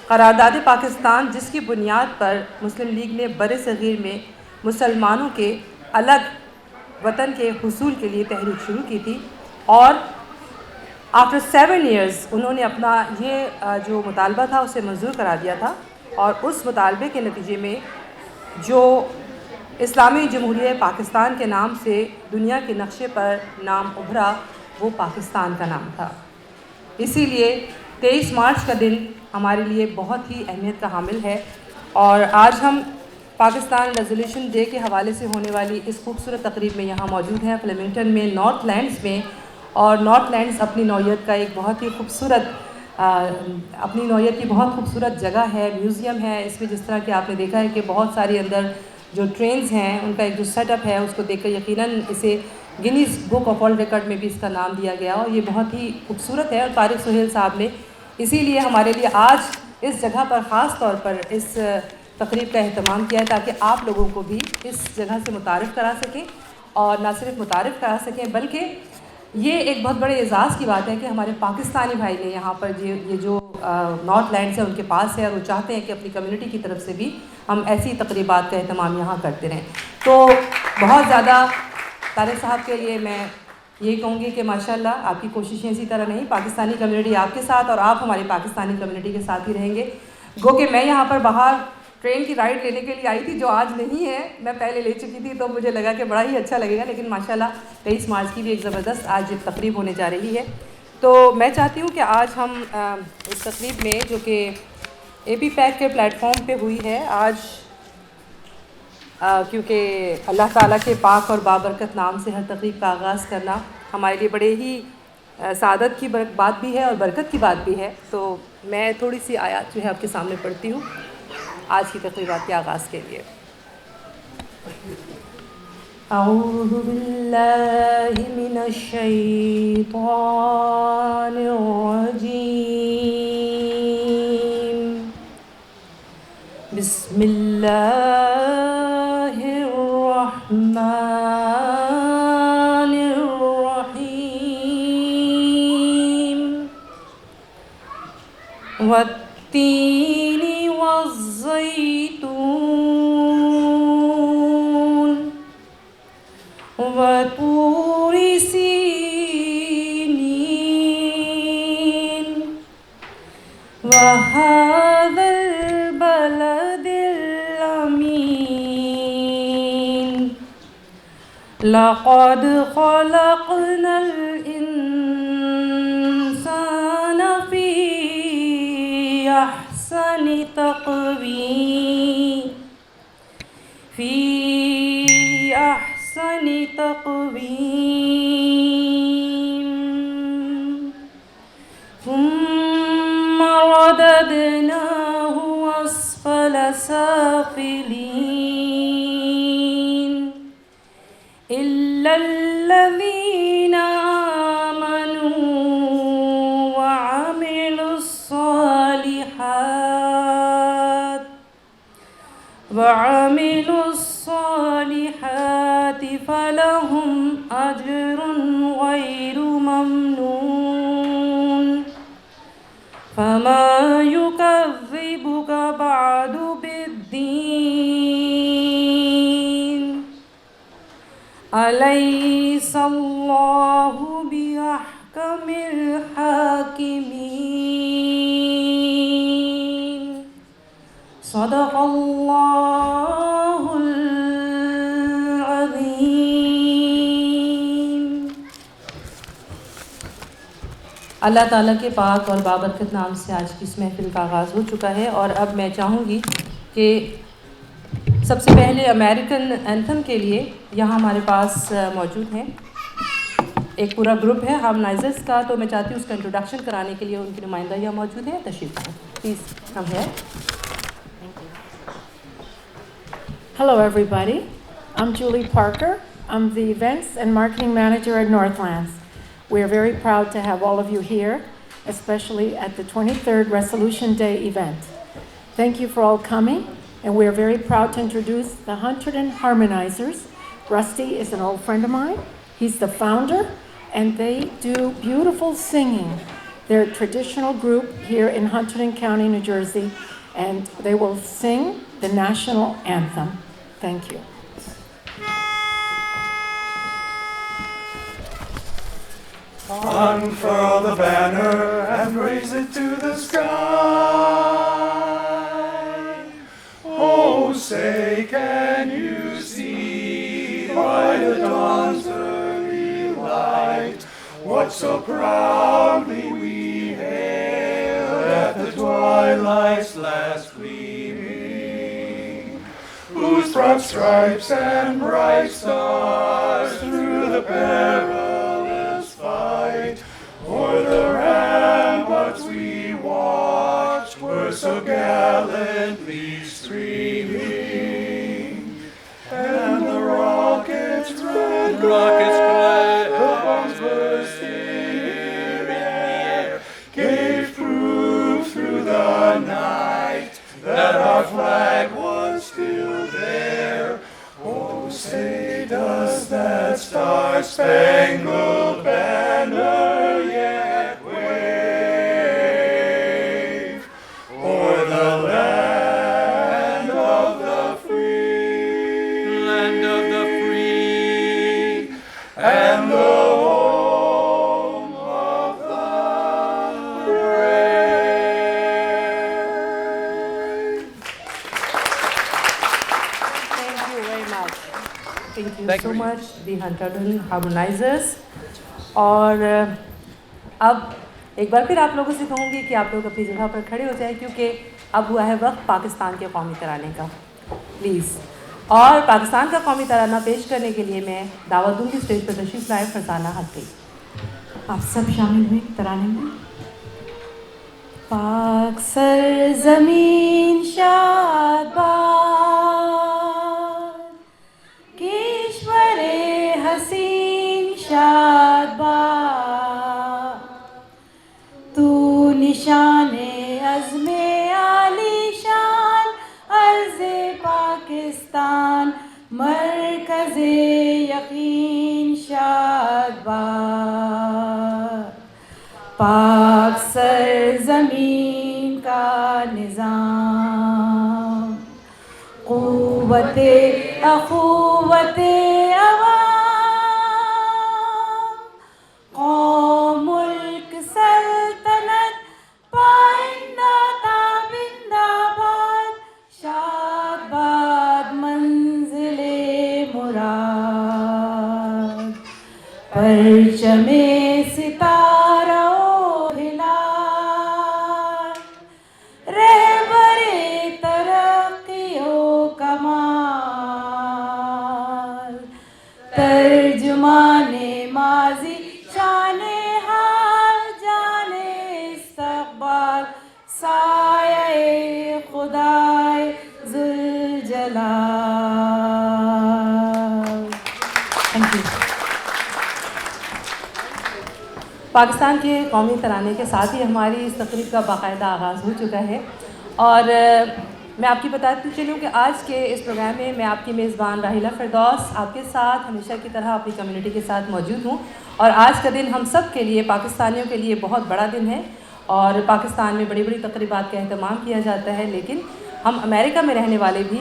قرارداد پاکستان جس کی بنیاد پر مسلم لیگ نے بر صغیر میں مسلمانوں کے الگ وطن کے حصول کے لیے تحریک شروع کی تھی، اور آفٹر 7 ایئرز انہوں نے اپنا یہ جو مطالبہ تھا اسے منظور کرا دیا تھا، اور اس مطالبے کے نتیجے میں جو اسلامی جمہوریہ پاکستان کے نام سے دنیا کے نقشے پر نام ابھرا وہ پاکستان کا نام تھا۔ اسی لیے 23 مارچ کا دن ہمارے لیے بہت ہی اہمیت کا حامل ہے، اور آج ہم پاکستان ریزولیوشن ڈے کے حوالے سے ہونے والی اس خوبصورت تقریب میں یہاں موجود ہیں فلیمنگٹن میں، نارتھ لینڈز میں، اور نارتھ لینڈز اپنی نوعیت کا ایک بہت ہی خوبصورت اپنی نوعیت کی بہت خوبصورت جگہ ہے، میوزیم ہے۔ اس میں جس طرح کہ آپ نے دیکھا ہے کہ بہت ساری اندر جو ٹرینز ہیں ان کا ایک جو سیٹ اپ ہے اس کو دیکھ کر یقیناً اسے Guinness book of world record میں بھی اس کا نام دیا گیا، اور یہ بہت ہی خوبصورت ہے۔ اور طارق سہیل صاحب نے اسی لیے ہمارے لیے آج اس جگہ پر خاص طور پر اس تقریب کا اہتمام کیا ہے تاکہ آپ لوگوں کو بھی اس جگہ سے متعارف کرا سکیں، اور نہ صرف متعارف کرا سکیں بلکہ یہ ایک بہت بڑے اعزاز کی بات ہے کہ ہمارے پاکستانی بھائی نے یہاں پر یہ جو نارتھ لینڈز ہے ان کے پاس ہے، اور وہ چاہتے ہیں کہ اپنی کمیونٹی کی طرف سے بھی ہم ایسی تقریبات کا اہتمام یہاں کرتے رہیں۔ تو بہت زیادہ طارق صاحب کے لیے میں یہی کہوں گی کہ ماشاءاللہ آپ کی کوششیں اسی طرح نہیں، پاکستانی کمیونٹی آپ کے ساتھ اور آپ ہماری پاکستانی کمیونٹی کے ساتھ ہی رہیں گے۔ گو کہ میں یہاں پر باہر ٹرین کی رائڈ لینے کے لیے آئی تھی جو آج نہیں ہے، میں پہلے لے چکی تھی، تو مجھے لگا کہ بڑا ہی اچھا لگے گا، لیکن ماشاءاللہ 23 مارچ کی بھی ایک زبردست آج تقریب ہونے جا رہی ہے۔ تو میں چاہتی ہوں کہ آج ہم اس تقریب میں جو کہ اے پی پیک کے پلیٹ فارم پہ ہوئی ہے آج، کیونکہ اللہ تعالیٰ کے پاک اور بابرکت نام سے ہر تقریب کا آغاز کرنا ہمارے لیے بڑے ہی سعادت کی بات بھی ہے اور برکت کی بات بھی ہے، تو میں تھوڑی سی آیات جو ہے آپ کے سامنے پڑھتی ہوں آج کی تقریبات کے آغاز کے لیے۔ اعوذ باللہ من الشیطان الرجیم، بسم اللہ الرحمن الرحیم، والتین والزیتون وطور سینین وهذا البلد الأمين لقد خلقنا الإنسان في أحسن تقويم ثم رددناه أسفل سافلين إلا الذين آمنوا وعملوا الصالحات فلهم أجر غير ممنون فما يكذبك بعد بالدين أليس الله بأحكم الحاكمين صدق اللہ العظیم۔ اللہ تعالیٰ کے پاک اور بابرکت نام سے آج کی اس محفل کا آغاز ہو چکا ہے، اور اب میں چاہوں گی کہ سب سے پہلے امریکن اینتھم کے لیے یہاں ہمارے پاس موجود ہیں ایک پورا گروپ ہے ہارمونائزرز کا، تو میں چاہتی ہوں اس کا انٹروڈکشن کرانے کے لیے ان کی نمائندہ یہاں موجود ہے، تشریف لائیں پلیز کم ہے۔ Hello everybody, I'm Julie Parker. I'm the Events and Marketing Manager at NorthlandZ. We are very proud to have all of you here, especially at the 23rd Resolution Day event. Thank you for all coming, and we are very proud to introduce the Hunterdon Harmonizers. Rusty is an old friend of mine. He's the founder, and they do beautiful singing. They're a traditional group here in Hunterdon County, New Jersey, and they will sing the national anthem. Thank you. Unfurl the banner and raise it to the sky. Oh, say, can you see by the dawn's early light what so proudly we hailed at the twilight's last gleaming, whose broad stripes and bright stars through the perilous fight o'er the ramparts we watched were so gallantly streaming, and the rockets red, the bombs bursting in the air, gave proof through the night that our flag was still there. Oh, say, does that star-spangled banner yet wave o'er the land of the free, and the home of the brave? Thank you very much. Thank you so much, the Hunterdon Harmonizers. और अब एक बार फिर आप लोगों से कहूँगी कि आप लोग अपनी जगह पर खड़े हो जाए, क्योंकि अब हुआ है वक्त पाकिस्तान के कौमी तराने का, प्लीज़। और पाकिस्तान का कौमी तराना पेश करने के लिए मैं दावत दूँगी स्टेज पर तशरीफ लाए फरजाना हक़ी। आप सब शामिल हुए तराने में। पाक सरज़मीन शादबाद, किश्वरे हसीन शादबाद, तू निशाने अज़्मे आलीशान अर्ज़े पाकिस्तान, मरकज़े यकीन शादबाद। पाक सरज़मीन का निज़ाम, क़ुव्वते अख़ुव्वते अवाम, कौम मुल्क सल्तनत पाइंदा ताबिंदाबाद, शादबाद मंज़िले मुराद। परचमे सितारों हिलाल, रहबरे तरक्कियों कमाल, तर्जुमाने माज़ी शाने हाल, जाने इस्तक़बाल, साये खुदाए ज़ुल-जलाल। Thank you. पाकिस्तान के कौमी तराने के साथ ही हमारी इस तकरीब का बाकायदा आगाज़ हो चुका है, और मैं आपकी बताती चलूँ कि आज के इस प्रोग्राम में मैं आपकी मेज़बान राहिला फ़िरदौस आपके साथ हमेशा की तरह अपनी कम्युनिटी के साथ मौजूद हूँ। और आज का दिन हम सब के लिए, पाकिस्तानियों के लिए बहुत बड़ा दिन है, और पाकिस्तान में बड़ी बड़ी तकरीबात का अहतमाम किया जाता है, लेकिन हम अमेरिका में रहने वाले भी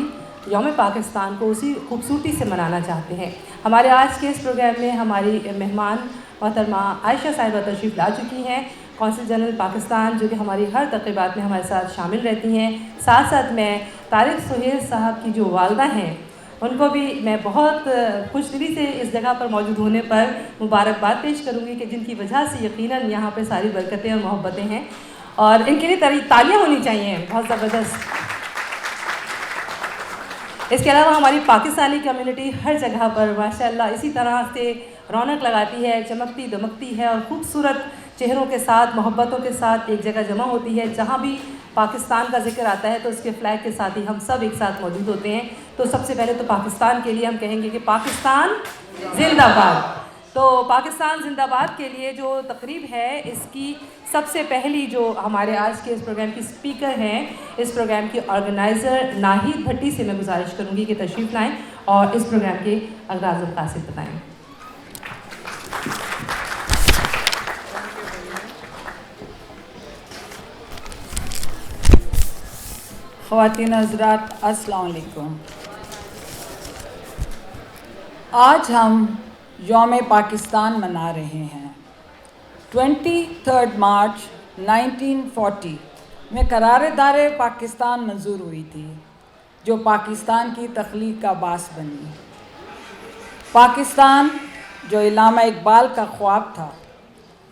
यौम पाकिस्तान को उसी खूबसूरती से मनाना चाहते हैं। हमारे आज के इस प्रोग्राम में हमारी मेहमान मोहतरमा आयशा साहिबा तशरीफ़ ला चुकी हैं, कौंसल जनरल पाकिस्तान, जो कि हमारी हर तकरीबात में हमारे साथ शामिल रहती हैं। साथ साथ मैं तारिक सुहेल साहब की जो वालदा हैं, उनको भी मैं बहुत खुशदिली से इस जगह पर मौजूद होने पर मुबारकबाद पेश करूँगी, कि जिनकी वजह से यकीनन यहाँ पर सारी बरकतें और मोहब्बतें हैं, और इनके लिए तालियाँ होनी चाहिए बहुत ज़बरदस्त। इसके अलावा हमारी पाकिस्तानी कम्युनिटी हर जगह पर माशाअल्लाह इसी तरह से रौनक लगाती है, चमकती दमकती है, और ख़ूबसूरत चेहरों के साथ, मोहब्बतों के साथ एक जगह जमा होती है। जहाँ भी पाकिस्तान का जिक्र आता है तो उसके फ़्लैग के साथ ही हम सब एक साथ मौजूद होते हैं। तो सबसे पहले तो पाकिस्तान के लिए हम कहेंगे कि पाकिस्तान ज़िंदाबाद। तो पाकिस्तान ज़िंदाबाद के लिए जो तकरीब है, इसकी सबसे पहली जो हमारे आज के इस प्रोग्राम की स्पीकर हैं, इस प्रोग्राम की ऑर्गेनाइज़र नाहिद भट्टी से मैं गुजारिश करूँगी कि तशरीफ़ लाएँ और इस प्रोग्राम के आगाज़ और मक़ासिद बताएँ। خواتین حضرات السلام علیکم. آج ہم یوم پاکستان منا رہے ہیں. 23 مارچ 1940 میں قرارداد پاکستان منظور ہوئی تھی جو پاکستان کی تخلیق کا باعث بنی. پاکستان جو علامہ اقبال کا خواب تھا،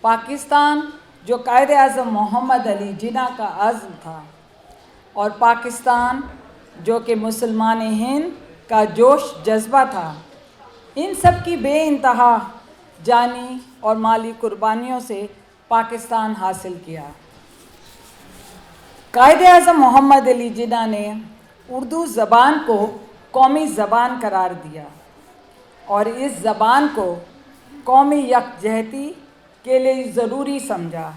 پاکستان جو قائد اعظم محمد علی جناح کا عزم تھا، اور پاکستان جو کہ مسلمان ہند کا جوش جذبہ تھا، ان سب کی بے انتہا جانی اور مالی قربانیوں سے پاکستان حاصل کیا. قائد اعظم محمد علی جناح نے اردو زبان کو قومی زبان قرار دیا اور اس زبان کو قومی یکجہتی کے لیے ضروری سمجھا.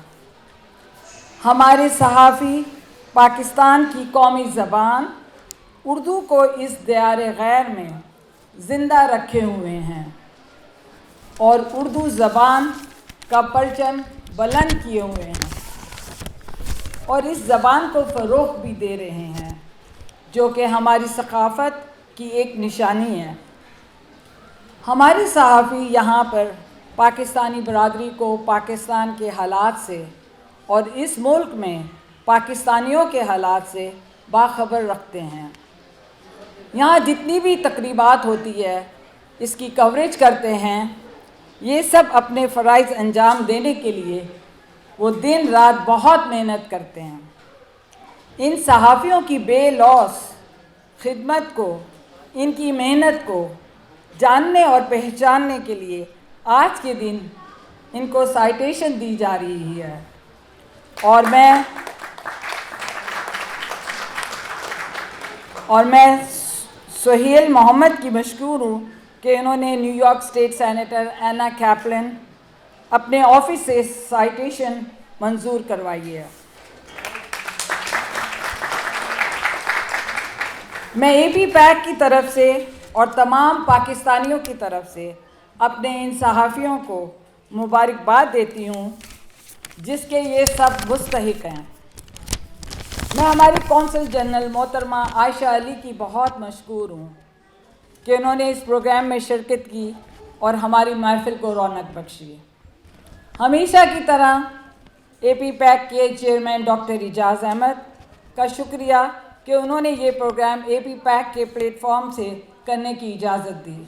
ہمارے صحافی پاکستان کی قومی زبان اردو کو اس دیار غیر میں زندہ رکھے ہوئے ہیں اور اردو زبان کا پرچم بلند کیے ہوئے ہیں اور اس زبان کو فروغ بھی دے رہے ہیں، جو کہ ہماری ثقافت کی ایک نشانی ہے. ہمارے صحافی یہاں پر پاکستانی برادری کو پاکستان کے حالات سے اور اس ملک میں پاکستانیوں کے حالات سے باخبر رکھتے ہیں. یہاں جتنی بھی تقریبات ہوتی ہے اس کی کوریج کرتے ہیں. یہ سب اپنے فرائض انجام دینے کے لیے وہ دن رات بہت محنت کرتے ہیں. ان صحافیوں کی بے لوث خدمت کو، ان کی محنت کو جاننے اور پہچاننے کے لیے آج کے دن ان کو سائٹیشن دی جا رہی ہے. اور میں سہیل محمد کی مشکور ہوں کہ انہوں نے نیو یارک اسٹیٹ سینیٹر اینا کیپلن اپنے آفس سے سائٹیشن منظور کروائی ہے. میں اے پی پیک کی طرف سے اور تمام پاکستانیوں کی طرف سے اپنے ان صحافیوں کو مبارکباد دیتی ہوں جس کے یہ سب مستحق ہیں. میں ہماری کونسل جنرل محترمہ عائشہ علی کی بہت مشکور ہوں کہ انہوں نے اس پروگرام میں شرکت کی اور ہماری محفل کو رونق بخشی. ہمیشہ کی طرح اے پی پیک کے چیئرمین ڈاکٹر اعجاز احمد کا شکریہ کہ انہوں نے یہ پروگرام اے پی پیک کے پلیٹ فارم سے کرنے کی اجازت دی.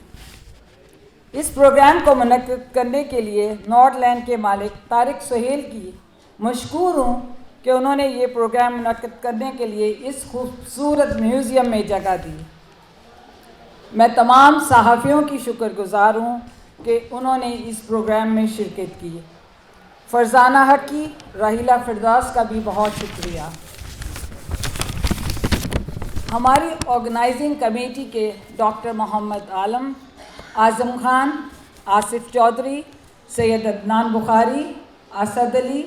اس پروگرام کو منعقد کرنے کے لیے نارتھ لینڈ کے مالک طارق سہیل کی مشکور ہوں کہ انہوں نے یہ پروگرام منعقد کرنے کے لیے اس خوبصورت میوزیم میں جگہ دی. میں تمام صحافیوں کی شکر گزار ہوں کہ انہوں نے اس پروگرام میں شرکت کی. فرزانہ حقی، راحیلہ فردوس کا بھی بہت شکریہ. ہماری آرگنائزنگ کمیٹی کے ڈاکٹر محمد عالم، اعظم خان، آصف چودھری، سید عدنان بخاری، اسد علی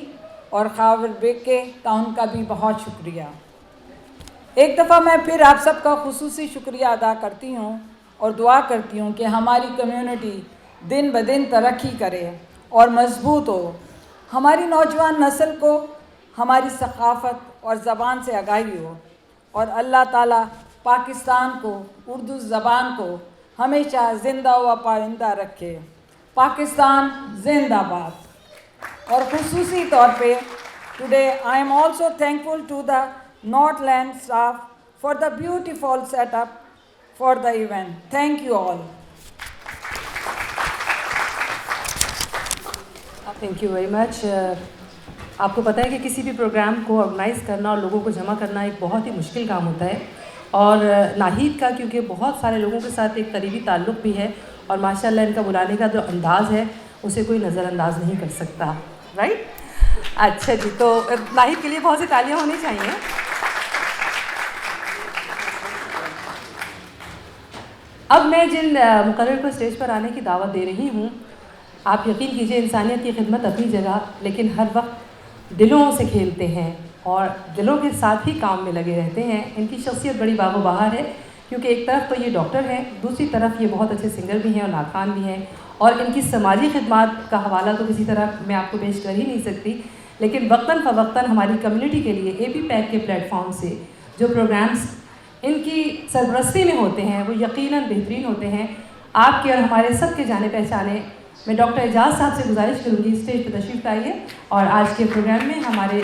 اور خاور بیگ کے ٹاؤن کا بھی بہت شکریہ. ایک دفعہ میں پھر آپ سب کا خصوصی شکریہ ادا کرتی ہوں اور دعا کرتی ہوں کہ ہماری کمیونٹی دن بدن ترقی کرے اور مضبوط ہو. ہماری نوجوان نسل کو ہماری ثقافت اور زبان سے آگاہی ہو اور اللہ تعالیٰ پاکستان کو، اردو زبان کو ہمیشہ زندہ و پائندہ رکھے. پاکستان زندہ باد. اور خصوصی طور پہ today I am also thankful to the NorthlandZ staff for the beautiful setup for the event. Thank you all. Thank you very much. آپ کو پتہ ہے کہ کسی بھی پروگرام کو آرگنائز کرنا اور لوگوں کو جمع کرنا ایک بہت ہی مشکل کام ہوتا ہے، اور ناہید کا کیونکہ بہت سارے لوگوں کے ساتھ ایک قریبی تعلق بھی ہے، اور ماشاء اللہ ان کا بلانے کا جو انداز ہے اسے کوئی نظر انداز نہیں کر سکتا. رائٹ؟ اچھا جی، تو ناہید کے لیے بہت سی تالیاں ہونی چاہیے. اب میں جن مقرر کو اسٹیج پر آنے کی دعوت دے رہی ہوں، آپ یقین کیجئے انسانیت کی خدمت اپنی جگہ، لیکن ہر وقت دلوں سے کھیلتے ہیں اور دلوں کے ساتھ ہی کام میں لگے رہتے ہیں. ان کی شخصیت بڑی باغ و بہار ہے، کیونکہ ایک طرف تو یہ ڈاکٹر ہیں، دوسری طرف یہ بہت اچھے سنگر بھی ہیں اور نعت بھی ہیں، اور ان کی سماجی خدمات کا حوالہ تو کسی طرح میں آپ کو پیش کر ہی نہیں سکتی. لیکن وقتاً فوقتاً ہماری کمیونٹی کے لیے اے پی پیک کے پلیٹ فارم سے جو پروگرامز ان کی سرپرستی میں ہوتے ہیں وہ یقیناً بہترین ہوتے ہیں. آپ کے اور ہمارے سب کے جانے پہچانے میں ڈاکٹر اعجاز صاحب سے گزارش کروں گی اسٹیج پہ تشریف لائیے اور آج کے پروگرام میں ہمارے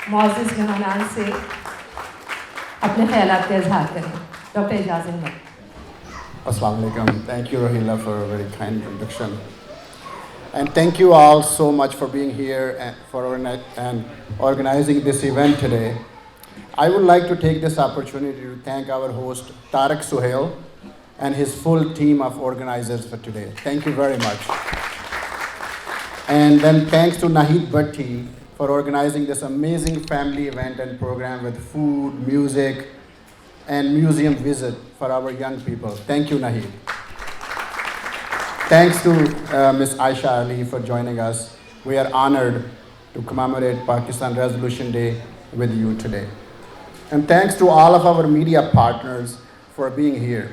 معزز مہمانان سے اپنے خیالات کا اظہار کریں. Doctor Ejaz Ahmad. Assalamu alaikum. Thank you, Rahila, for a very kind introduction. And thank you all so much for being here and organizing this event today. I would like to take this opportunity to thank our host, Tariq Suhail, and his full team of organizers for today. Thank you very much. And then thanks to Nahid Bhatti for organizing this amazing family event and program with food, music, and museum visit for our young people. Thank you, Nahid. Thanks to Ms. Aisha Ali for joining us. We are honored to commemorate Pakistan Resolution Day with you today. And thanks to all of our media partners for being here.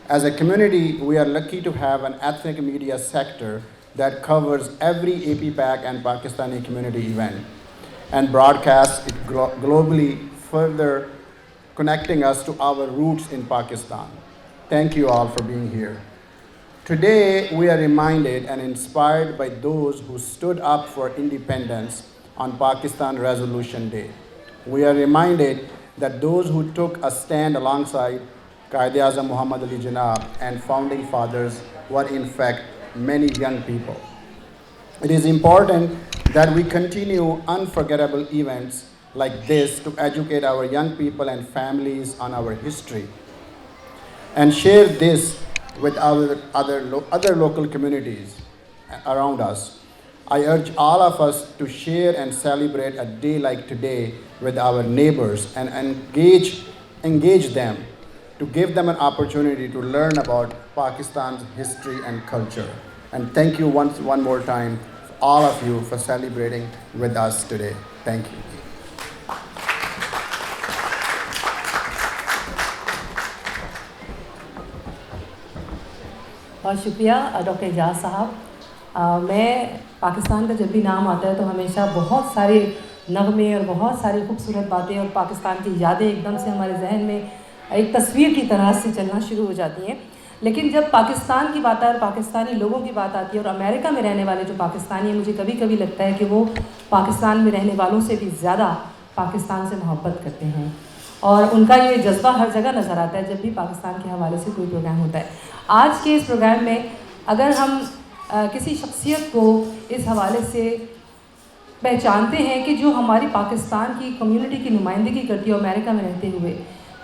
As a community, we are lucky to have an ethnic media sector that covers every APPAC and Pakistani community event and broadcasts it globally, further connecting us to our roots in Pakistan. Thank you all for being here. Today, we are reminded and inspired by those who stood up for independence on Pakistan Resolution Day. We are reminded that those who took a stand alongside Quaid-e-Azam Muhammad Ali Jinnah and founding fathers were in fact many young people. It is important that we continue unforgettable events like this to educate our young people and families on our history and share this with our other local communities around us. I urge all of us to share and celebrate a day like today with our neighbors and engage them to give them an opportunity to learn about Pakistan's history and culture. And thank you one more time, all of you, for celebrating with us today. Thank you. بہت شکریہ doctor اعجاز صاحب. میں پاکستان کا جب بھی نام آتا ہے تو ہمیشہ بہت سارے نغمے اور بہت ساری خوبصورت باتیں اور پاکستان کی یادیں ایک دم سے ہمارے ذہن میں ایک تصویر کی طرح سے چلنا شروع ہو جاتی ہیں. لیکن جب پاکستان کی بات آئے اور پاکستانی لوگوں کی بات آتی ہے اور امریکہ میں رہنے والے جو پاکستانی ہیں, مجھے کبھی کبھی لگتا ہے کہ وہ پاکستان میں رہنے والوں سے بھی زیادہ پاکستان سے محبت کرتے ہیں اور ان کا یہ جذبہ ہر جگہ نظر آتا ہے جب بھی پاکستان کے حوالے سے کوئی پروگرام ہوتا ہے. آج کے اس پروگرام میں اگر ہم کسی شخصیت کو اس حوالے سے پہچانتے ہیں کہ جو ہماری پاکستان کی کمیونٹی کی نمائندگی کرتی ہے امریکہ میں رہتے ہوئے,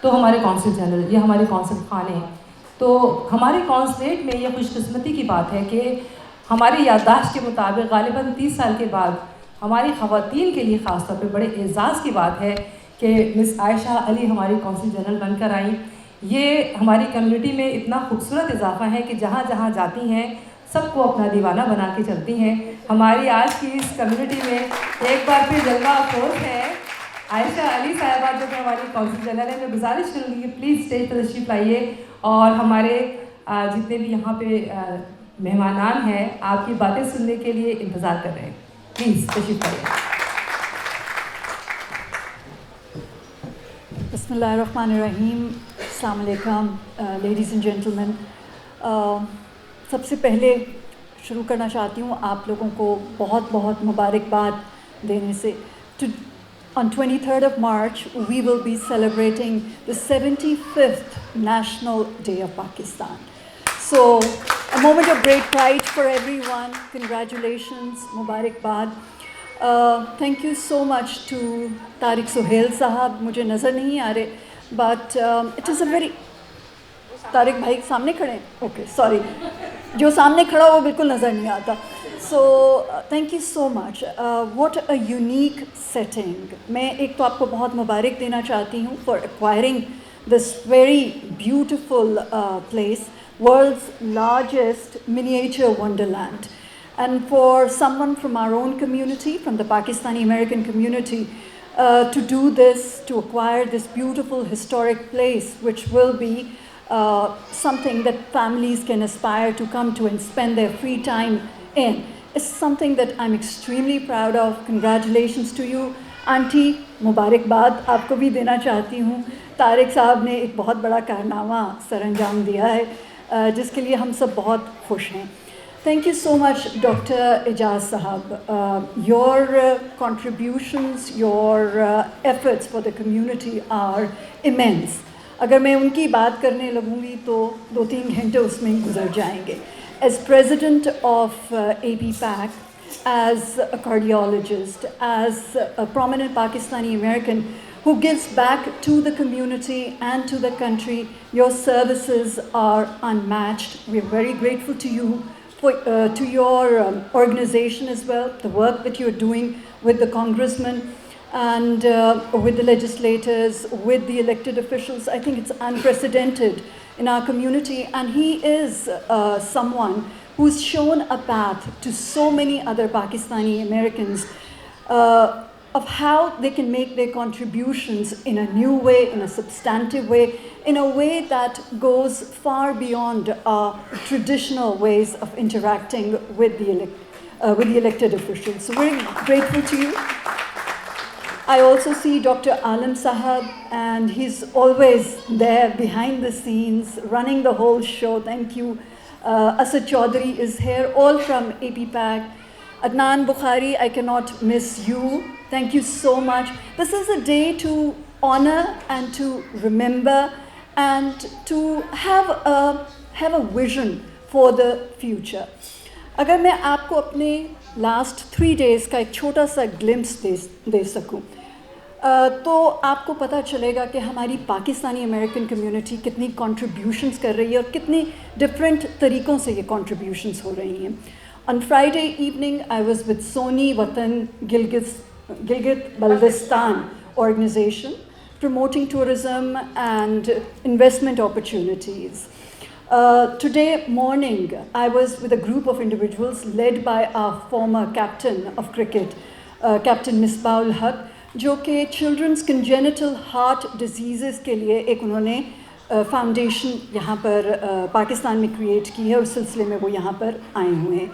تو ہمارے کونسل جنرل یا ہمارے کونسل خانے, تو ہمارے کونسلیٹ میں یہ خوش قسمتی کی بات ہے کہ ہماری یادداشت کے مطابق غالباً 30 سال کے بعد ہماری خواتین کے لیے خاص طور پہ بڑے اعزاز کی بات ہے کہ مس عائشہ علی ہماری کونسل جنرل بن کر آئیں. یہ ہماری کمیونٹی میں اتنا خوبصورت اضافہ ہے کہ جہاں جہاں جاتی ہیں سب کو اپنا دیوانہ بنا کے چلتی ہیں. ہماری آج کی اس کمیونٹی میں ایک بار پھر جلوہ افروز ہے عائشہ علی صاحبہ جو کہ ہماری کونسل جنرل ہے. میں گزارش کروں گی کہ پلیز اسٹیج پر تشریف لائیے اور ہمارے جتنے بھی یہاں پہ مہمانان ہیں آپ کی باتیں سننے کے لیے انتظار کر رہے ہیں. پلیز تشریف لائیے. بسم اللہ الرحمن الرحیم. السلام علیکم لیڈیز اینڈ جینٹلمین. سب سے پہلے شروع کرنا چاہتی ہوں آپ لوگوں کو بہت بہت مبارکباد دینے سے. On 23rd of March, we will be celebrating the 75th National Day of Pakistan. So, a moment of great pride for everyone. Congratulations, mubarakbad. Thank you so much to Tariq Suhail sahab. مجھے نظر نہیں آ رہے, but it is a very... Tariq بھائی سامنے کھڑے ہیں, okay sorry, جو سامنے کھڑا وہ بالکل نظر نہیں آتا. So thank you so much. What a unique setting. میں ایک تو آپ کو بہت مبارک دینا چاہتی ہوں for acquiring this very beautiful place, world's largest miniature wonderland. And for someone from our own community, from the Pakistani American community, to do this, to acquire this beautiful historic place, which will be something that families can aspire to come to and spend their free time in, is something that I'm extremely proud of. Congratulations to you, Auntie. मुबारकबाद आपको भी देना चाहती हूँ। तारिक साहब ने एक बहुत बड़ा कारनामा सरअंजाम दिया है जिसके लिए हम सब बहुत खुश हैं। Thank you so much, Dr. Ijaz Sahab. Your contributions, your efforts for the community are immense. अगर मैं उनकी बात करने लगूँगी तो 2-3 घंटे उसमें गुजर जाएंगे। As president of APPAC, as a cardiologist, as a prominent Pakistani American who gives back to the community and to the country, your services are unmatched. We're very grateful to you, to your organization as well, the work that you're doing with the congressmen and with the legislators, with the elected officials. I think it's unprecedented in our community, and he is someone who's shown a path to so many other Pakistani Americans of how they can make their contributions in a new way, in a substantive way, in a way that goes far beyond our traditional ways of interacting with the elected officials. So we're grateful to you. I also see Dr. Alam Sahab, and he's always there behind the scenes, running the whole show. Thank you. Arshad Choudhry is here, all from APPAC. Adnan Bukhari, I cannot miss you. Thank you so much. This is a day to honor and to remember and to have a vision for the future. अगर मैं आपको अपने last 3 days का एक छोटा सा glimpse दे सकूं, तो आपको पता चलेगा कि हमारी पाकिस्तानी अमेरिकन कम्युनिटी कितनी contributions कर रही है और कितनी different तरीक़ों से ये contributions हो रही हैं. On Friday evening, I was with Soni Watan Gilgit-Baltistan organization, promoting tourism and investment opportunities. Today morning, I was with a group of individuals led by our former captain of cricket, Captain Misbah-ul Haq, जो कि children's congenital heart diseases के लिए एक उन्होंने foundation यहाँ पर पाकिस्तान में create की है, उस सिलसिले में वो यहाँ पर आए हुए हैं.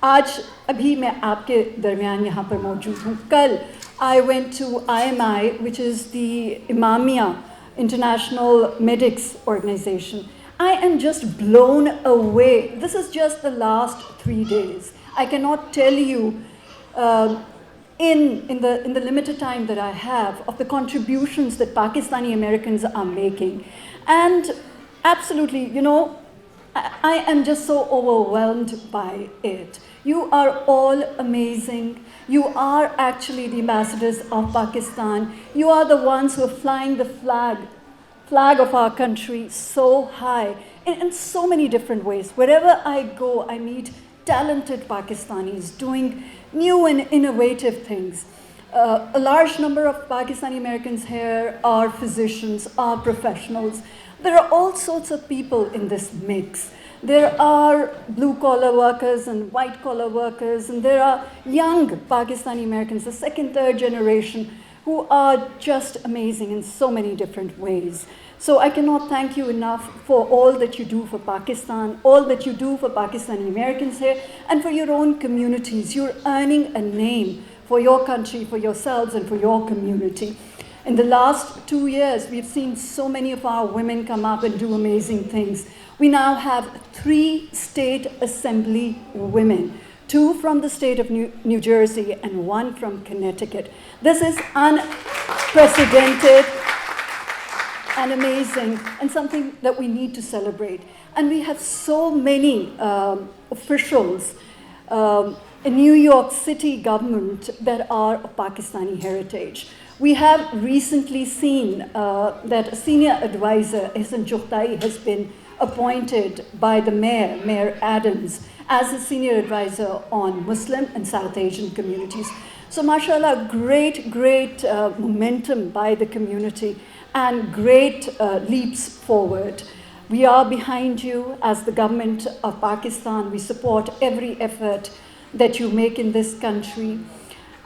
आज अभी मैं आपके दरमियान यहाँ पर मौजूद हूँ. कल I went to IMI, which is the Imamia International Medics Organization. I am just blown away. This is just the last 3 days. I cannot tell you in the limited time that I have of the contributions that Pakistani Americans are making. And absolutely, you know, I am just so overwhelmed by it. You are all amazing. You are actually the ambassadors of Pakistan. You are the ones who are flying the flag of our country so high in so many different ways. Wherever I go, I meet talented Pakistanis doing new and innovative things. A large number of Pakistani Americans here are physicians, are professionals. There are all sorts of people in this mix. There are blue-collar workers and white-collar workers, and there are young Pakistani Americans, the second, third generation, who are just amazing in so many different ways. So I cannot thank you enough for all that you do for Pakistan, all that you do for Pakistani Americans here, and for your own communities. You're earning a name for your country, for yourselves, and for your community. In the last 2 years, we've seen so many of our women come up and do amazing things. We now have 3 state assembly women, 2 from the state of New Jersey and 1 from Connecticut. This is unprecedented and amazing, and something that we need to celebrate. And we have so many officials in New York City government that are of Pakistani heritage. We have recently seen that a senior advisor, Ehsan Chughtai, has been appointed by the Mayor Adams, as a senior advisor on Muslim and South Asian communities. So mashallah, great momentum by the community and great leaps forward. We are behind you as the government of Pakistan. We support every effort that you make in this country.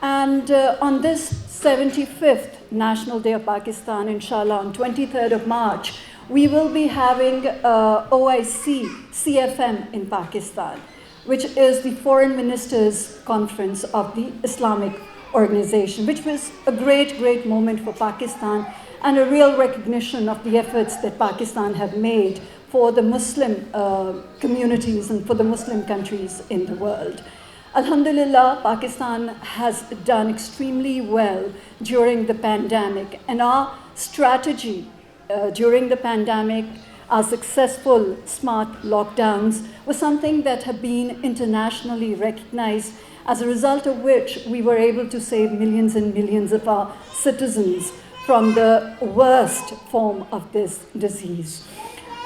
And on this 75th National Day of Pakistan, inshallah, on 23rd of March, we will be having OIC CFM in Pakistan, which is the Foreign Ministers Conference of the Islamic organization, which was a great, great moment for Pakistan and a real recognition of the efforts that Pakistan have made for the Muslim communities and for the Muslim countries in the world. Alhamdulillah, Pakistan has done extremely well during the pandemic, and our strategy during the pandemic, our successful smart lockdowns, was something that have been internationally recognized, as a result of which we were able to save millions and millions of our citizens from the worst form of this disease.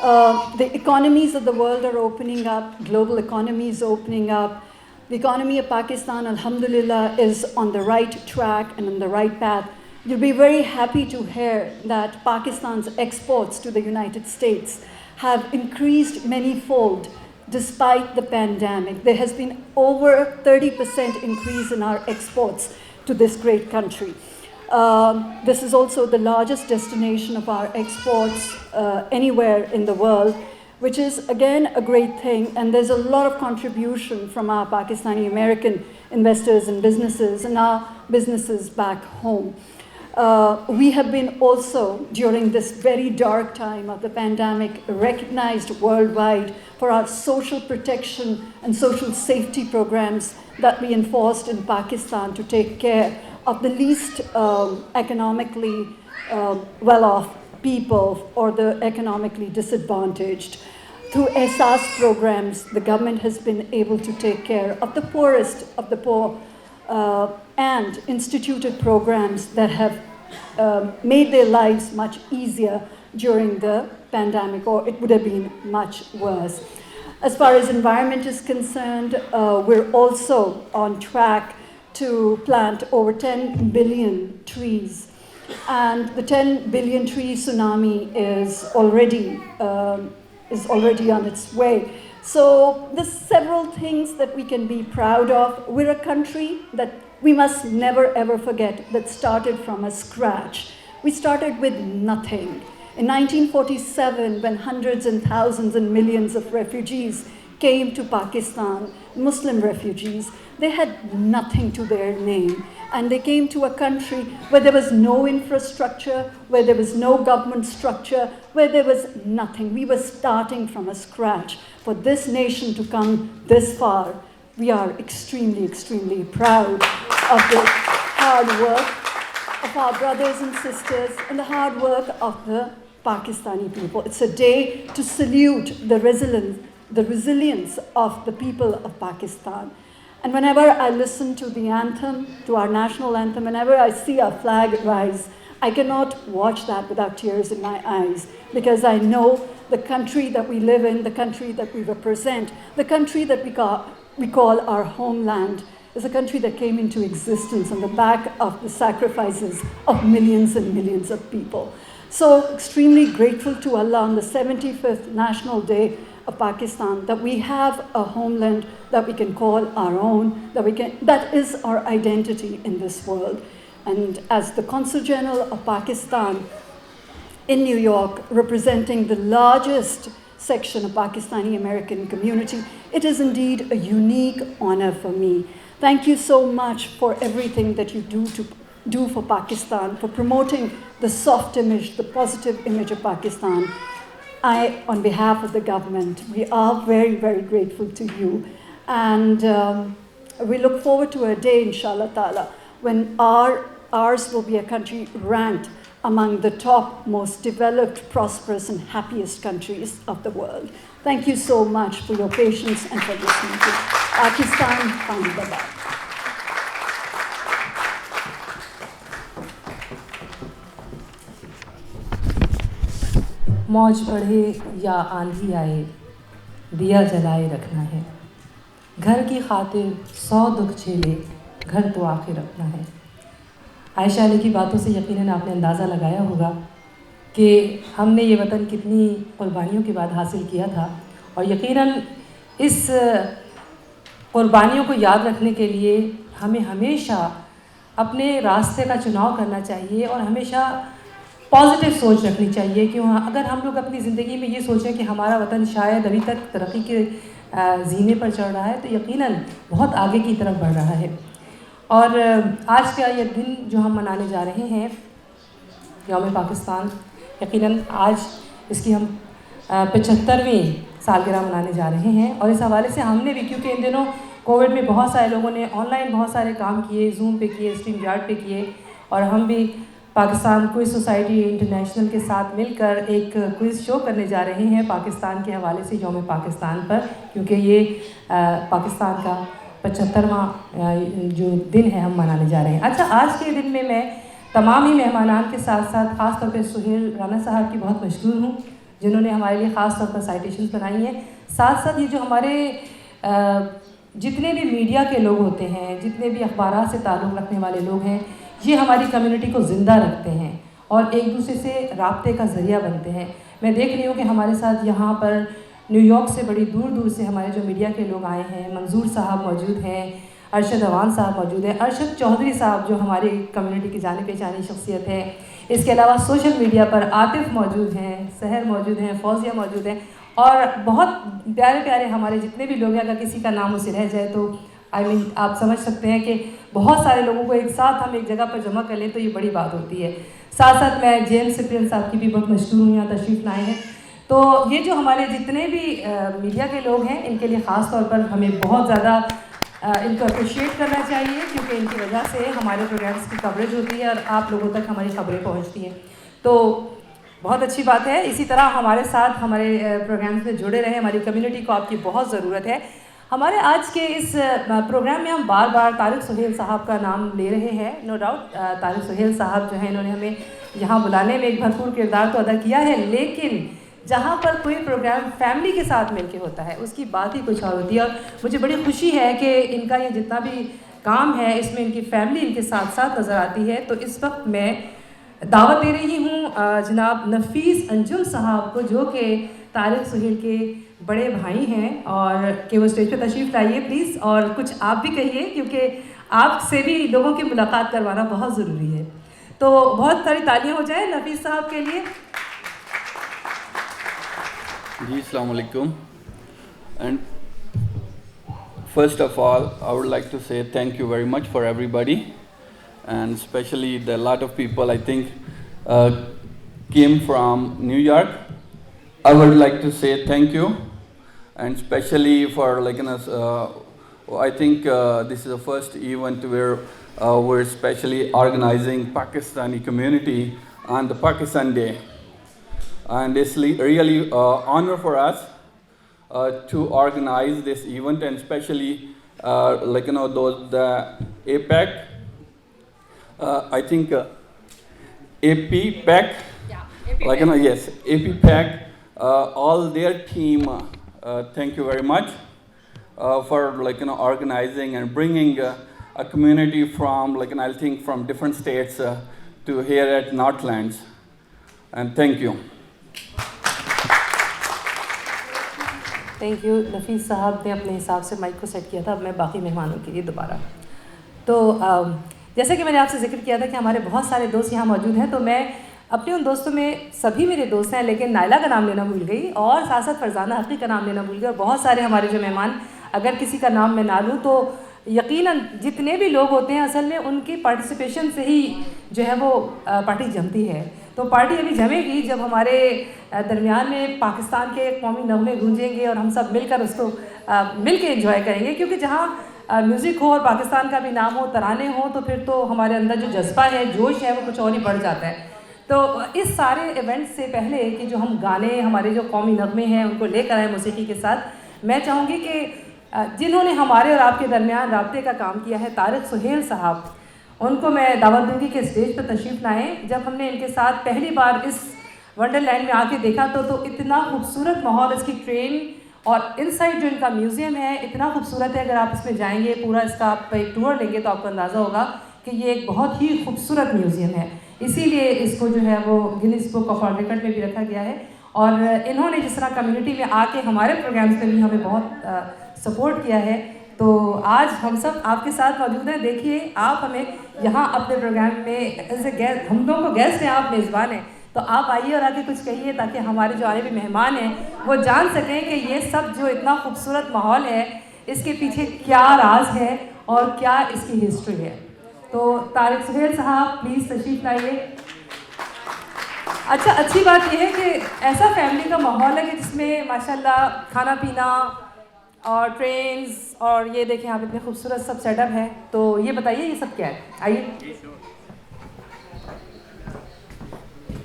The economies of the world are opening up, global economies opening up. The economy of Pakistan, alhamdulillah, is on the right track and on the right path. You'll be very happy to hear that Pakistan's exports to the United States have increased many-fold despite the pandemic. There has been over 30% increase in our exports to this great country. This is also the largest destination of our exports anywhere in the world, which is again a great thing, and there's a lot of contribution from our Pakistani American investors and businesses and our businesses back home. We have been also, during this very dark time of the pandemic, recognized worldwide for our social protection and social safety programs that we enforced in Pakistan to take care of the least economically well-off people or the economically disadvantaged. Through EHSAS programs, the government has been able to take care of the poorest of the poor and instituted programs that have made their lives much easier during the pandemic, or it would have been much worse. As far as environment is concerned, we're also on track to plant over 10 billion trees. And the 10 billion tree tsunami is already on its way. So there's several things that we can be proud of. We're a country that we must never ever forget that started from a scratch. We started with nothing. In 1947, when hundreds and thousands and millions of refugees came to Pakistan, Muslim refugees, they had nothing to their name. And they came to a country where there was no infrastructure, where there was no government structure, where there was nothing. We were starting from a scratch. For this nation to come this far, we are extremely, extremely proud of the hard work of our brothers and sisters and the hard work of the Pakistani people. It's a day to salute the resilience of the people of Pakistan. And whenever I listen to the anthem, to our national anthem, whenever I see our flag rise, I cannot watch that without tears in my eyes, because I know the country that we live in, the country that we represent, the country that we call our homeland, is a country that came into existence on the back of the sacrifices of millions and millions of people. So extremely grateful to Allah on the 75th National Day of Pakistan that we have a homeland that we can call our own, that is our identity in this world. And as the Consul General of Pakistan in New York, representing the largest section of Pakistani American community, it is indeed a unique honor for me. Thank you so much for everything that you do for Pakistan, for promoting the soft image, the positive image of Pakistan. On behalf of the government, we are very, very grateful to you. And we look forward to a day, inshallah ta'ala, when ours will be a country ranked among the top most developed, prosperous, and happiest countries of the world. Thank you so much for your patience and for listening to Pakistan Zindabad. मौज बढ़े या आंधी आए, दिया जलाए रखना है। घर की खातिर 100 दुख झेले, घर तो आखिर अपना है। आयशा अली की बातों से यकीनन आपने अंदाज़ा लगाया होगा कि हमने ये वतन कितनी कुर्बानियों के बाद हासिल किया था, और यकीनन इस कुर्बानियों को याद रखने के लिए हमें हमेशा अपने रास्ते का चुनाव करना चाहिए और हमेशा पॉजिटिव सोच रखनी चाहिए कि अगर हम लोग अपनी ज़िंदगी में ये सोचें कि हमारा वतन शायद अभी तक तरक्की के ज़ीने पर चढ़ रहा है, तो यकीनन बहुत आगे की तरफ बढ़ रहा है। اور آج کا یہ دن جو ہم منانے جا رہے ہیں یوم پاکستان، یقیناً آج اس کی ہم 75ویں سالگرہ منانے جا رہے ہیں، اور اس حوالے سے ہم نے بھی، کیونکہ ان دنوں کووڈ میں بہت سارے لوگوں نے آن لائن بہت سارے کام کیے، زوم پہ کیے، اسٹریم یارڈ پہ کیے، اور ہم بھی پاکستان کوئز سوسائٹی انٹرنیشنل کے ساتھ مل کر ایک کوئز شو کرنے جا رہے ہیں پاکستان کے حوالے سے یوم پاکستان پر، کیونکہ یہ پاکستان کا 75واں جو دن ہے ہم منانے جا رہے ہیں۔ اچھا، آج کے دن میں تمام ہی مہمانان کے ساتھ ساتھ خاص طور پہ سہیل رانا صاحب کی بہت مشکور ہوں، جنہوں نے ہمارے لیے خاص طور پر سائٹیشنز بنائی ہیں۔ ساتھ ساتھ یہ جو ہمارے جتنے بھی میڈیا کے لوگ ہوتے ہیں، جتنے بھی اخبارات سے تعلق رکھنے والے لوگ ہیں، یہ ہماری کمیونٹی کو زندہ رکھتے ہیں اور ایک دوسرے سے رابطے کا ذریعہ بنتے ہیں۔ میں دیکھ رہی ہوں کہ ہمارے ساتھ یہاں پر نیو یارک سے بڑی دور دور سے ہمارے جو میڈیا کے لوگ آئے ہیں، منظور صاحب موجود ہیں، ارشد عوان صاحب موجود ہیں، ارشد چودھری صاحب جو ہماری کمیونٹی کی جانی پہچانی شخصیت ہے، اس کے علاوہ سوشل میڈیا پر عاطف موجود ہیں، سحر موجود ہیں، فوزیہ موجود ہیں، اور بہت پیارے پیارے ہمارے جتنے بھی لوگ ہیں۔ اگر کسی کا نام اسے رہ جائے تو آپ سمجھ سکتے ہیں کہ بہت سارے لوگوں کو ایک ساتھ ہم ایک جگہ پر جمع کر لیں تو یہ بڑی بات ہوتی ہے۔ ساتھ ساتھ میں جیمس سپرین صاحب کی بھی بہت مشکور ہوں، یہاں تشریف لائے ہیں۔ تو یہ جو ہمارے جتنے بھی میڈیا کے لوگ ہیں، ان کے لیے خاص طور پر ہمیں بہت زیادہ ان کو اپریشیٹ کرنا چاہیے، کیونکہ ان کی وجہ سے ہمارے پروگرامس کی کوریج ہوتی ہے اور آپ لوگوں تک ہماری خبریں پہنچتی ہیں، تو بہت اچھی بات ہے۔ اسی طرح ہمارے ساتھ ہمارے پروگرامس میں جڑے رہیں، ہماری کمیونٹی کو آپ کی بہت ضرورت ہے۔ ہمارے آج کے اس پروگرام میں ہم بار بار طارق سہیل صاحب کا نام لے رہے ہیں، نو ڈاؤٹ طارق سہیل صاحب جو ہیں انہوں نے ہمیں یہاں بلانے میں ایک بھرپور کردار تو ادا کیا ہے، لیکن جہاں پر کوئی پروگرام فیملی کے ساتھ مل کے ہوتا ہے اس کی بات ہی کچھ اور ہوتی ہے، اور مجھے بڑی خوشی ہے کہ ان کا یہ جتنا بھی کام ہے اس میں ان کی فیملی ان کے ساتھ ساتھ نظر آتی ہے۔ تو اس وقت میں دعوت دے رہی ہوں جناب نفیس انجم صاحب کو، جو کہ طارق سہیل کے بڑے بھائی ہیں، اور کہ وہ اسٹیج پہ تشریف لائیے پلیز، اور کچھ آپ بھی کہیے، کیونکہ آپ سے بھی لوگوں کی ملاقات کروانا بہت ضروری ہے۔ تو بہت ساری تالیاں ہو جائیں نفیس صاحب کے لیے۔ جی السلام علیکم. And first of all, I would like to say thank you very much for everybody, and especially the lot of people I think came from New York. I would like to say thank you, and especially for I think this is the first event where we're especially organizing Pakistani community on the Pakistan Day. And it's really honor for us to organize this event, and especially the APPAC, I think APPAC, yes, APPAC, all their team. Thank you very much for organizing and bringing a community from I think from different states to here at NorthlandZ, and thank you. Thank you. Nafees sahib نے اپنے حساب سے mic کو set کیا تھا، اب میں باقی مہمانوں کے لیے دوبارہ۔ تو جیسا کہ میں نے آپ سے ذکر کیا تھا کہ ہمارے بہت سارے دوست یہاں موجود ہیں، تو میں اپنے ان دوستوں میں سبھی میرے دوست ہیں، لیکن نائلہ کا نام لینا بھول گئی، اور ساتھ ساتھ فرزانہ حقی کا نام لینا بھول گئی، اور بہت سارے ہمارے جو مہمان، اگر کسی کا نام میں نہ لوں تو یقیناً جتنے بھی لوگ ہوتے ہیں اصل میں ان کی پارٹیسپیشن سے ہی جو ہے وہ پارٹی جمتی ہے۔ تو پارٹی ابھی جمے گی جب ہمارے درمیان میں پاکستان کے قومی نغمے گونجیں گے اور ہم سب مل کر اس کو مل کے انجوائے کریں گے، کیونکہ جہاں میوزک ہو اور پاکستان کا بھی نام ہو، ترانے ہوں، تو پھر تو ہمارے اندر جو جذبہ ہے، جوش ہے، وہ کچھ اور ہی بڑھ جاتا ہے۔ تو اس سارے ایونٹ سے پہلے کہ جو ہم گانے، ہمارے جو قومی نغمے ہیں ان کو لے کر آئے موسیقی کے ساتھ، میں چاہوں گی کہ جنہوں نے ہمارے اور آپ کے درمیان رابطے کا کام کیا ہے، طارق سہیل صاحب، ان کو میں دعوت دوں گی کہ اسٹیج پر تشریف لائیں۔ جب ہم نے ان کے ساتھ پہلی بار اس ونڈر لینڈ میں آ کے دیکھا تو اتنا خوبصورت ماحول، اس کی ٹرین اور ان سائڈ جو ان کا میوزیم ہے اتنا خوبصورت ہے۔ اگر آپ اس میں جائیں گے، پورا اس کا آپ ایک ٹور لیں گے تو آپ کو اندازہ ہوگا کہ یہ ایک بہت ہی خوبصورت میوزیم ہے، اسی لیے اس کو جو ہے وہ Guinness book of world record میں بھی رکھا گیا ہے۔ اور انہوں نے جس طرح کمیونٹی میں آ کے ہمارے پروگرامس میں بھی ہمیں بہت سپورٹ کیا ہے، تو آج ہم سب آپ کے ساتھ موجود ہیں۔ دیکھیے، آپ ہمیں یہاں اپنے پروگرام میں ایز اے گیسٹ، ہم لوگوں کو گیسٹ ہیں، آپ میزبان ہیں، تو آپ آئیے اور آ کے کچھ کہیے تاکہ ہمارے جو آنے والے مہمان ہیں وہ جان سکیں کہ یہ سب جو اتنا خوبصورت ماحول ہے اس کے پیچھے کیا راز ہے اور کیا اس کی ہسٹری ہے. تو طارق سہیل صاحب پلیز تشریف لائیے. اچھا اچھی بات یہ ہے کہ ایسا فیملی کا ماحول ہے کہ جس میں ماشاء اللہ کھانا پینا اور ٹرینز اور یہ دیکھیں آپ اتنے خوبصورت سب سیٹ اپ ہے. تو یہ بتائیے یہ سب کیا ہے؟ آئیے.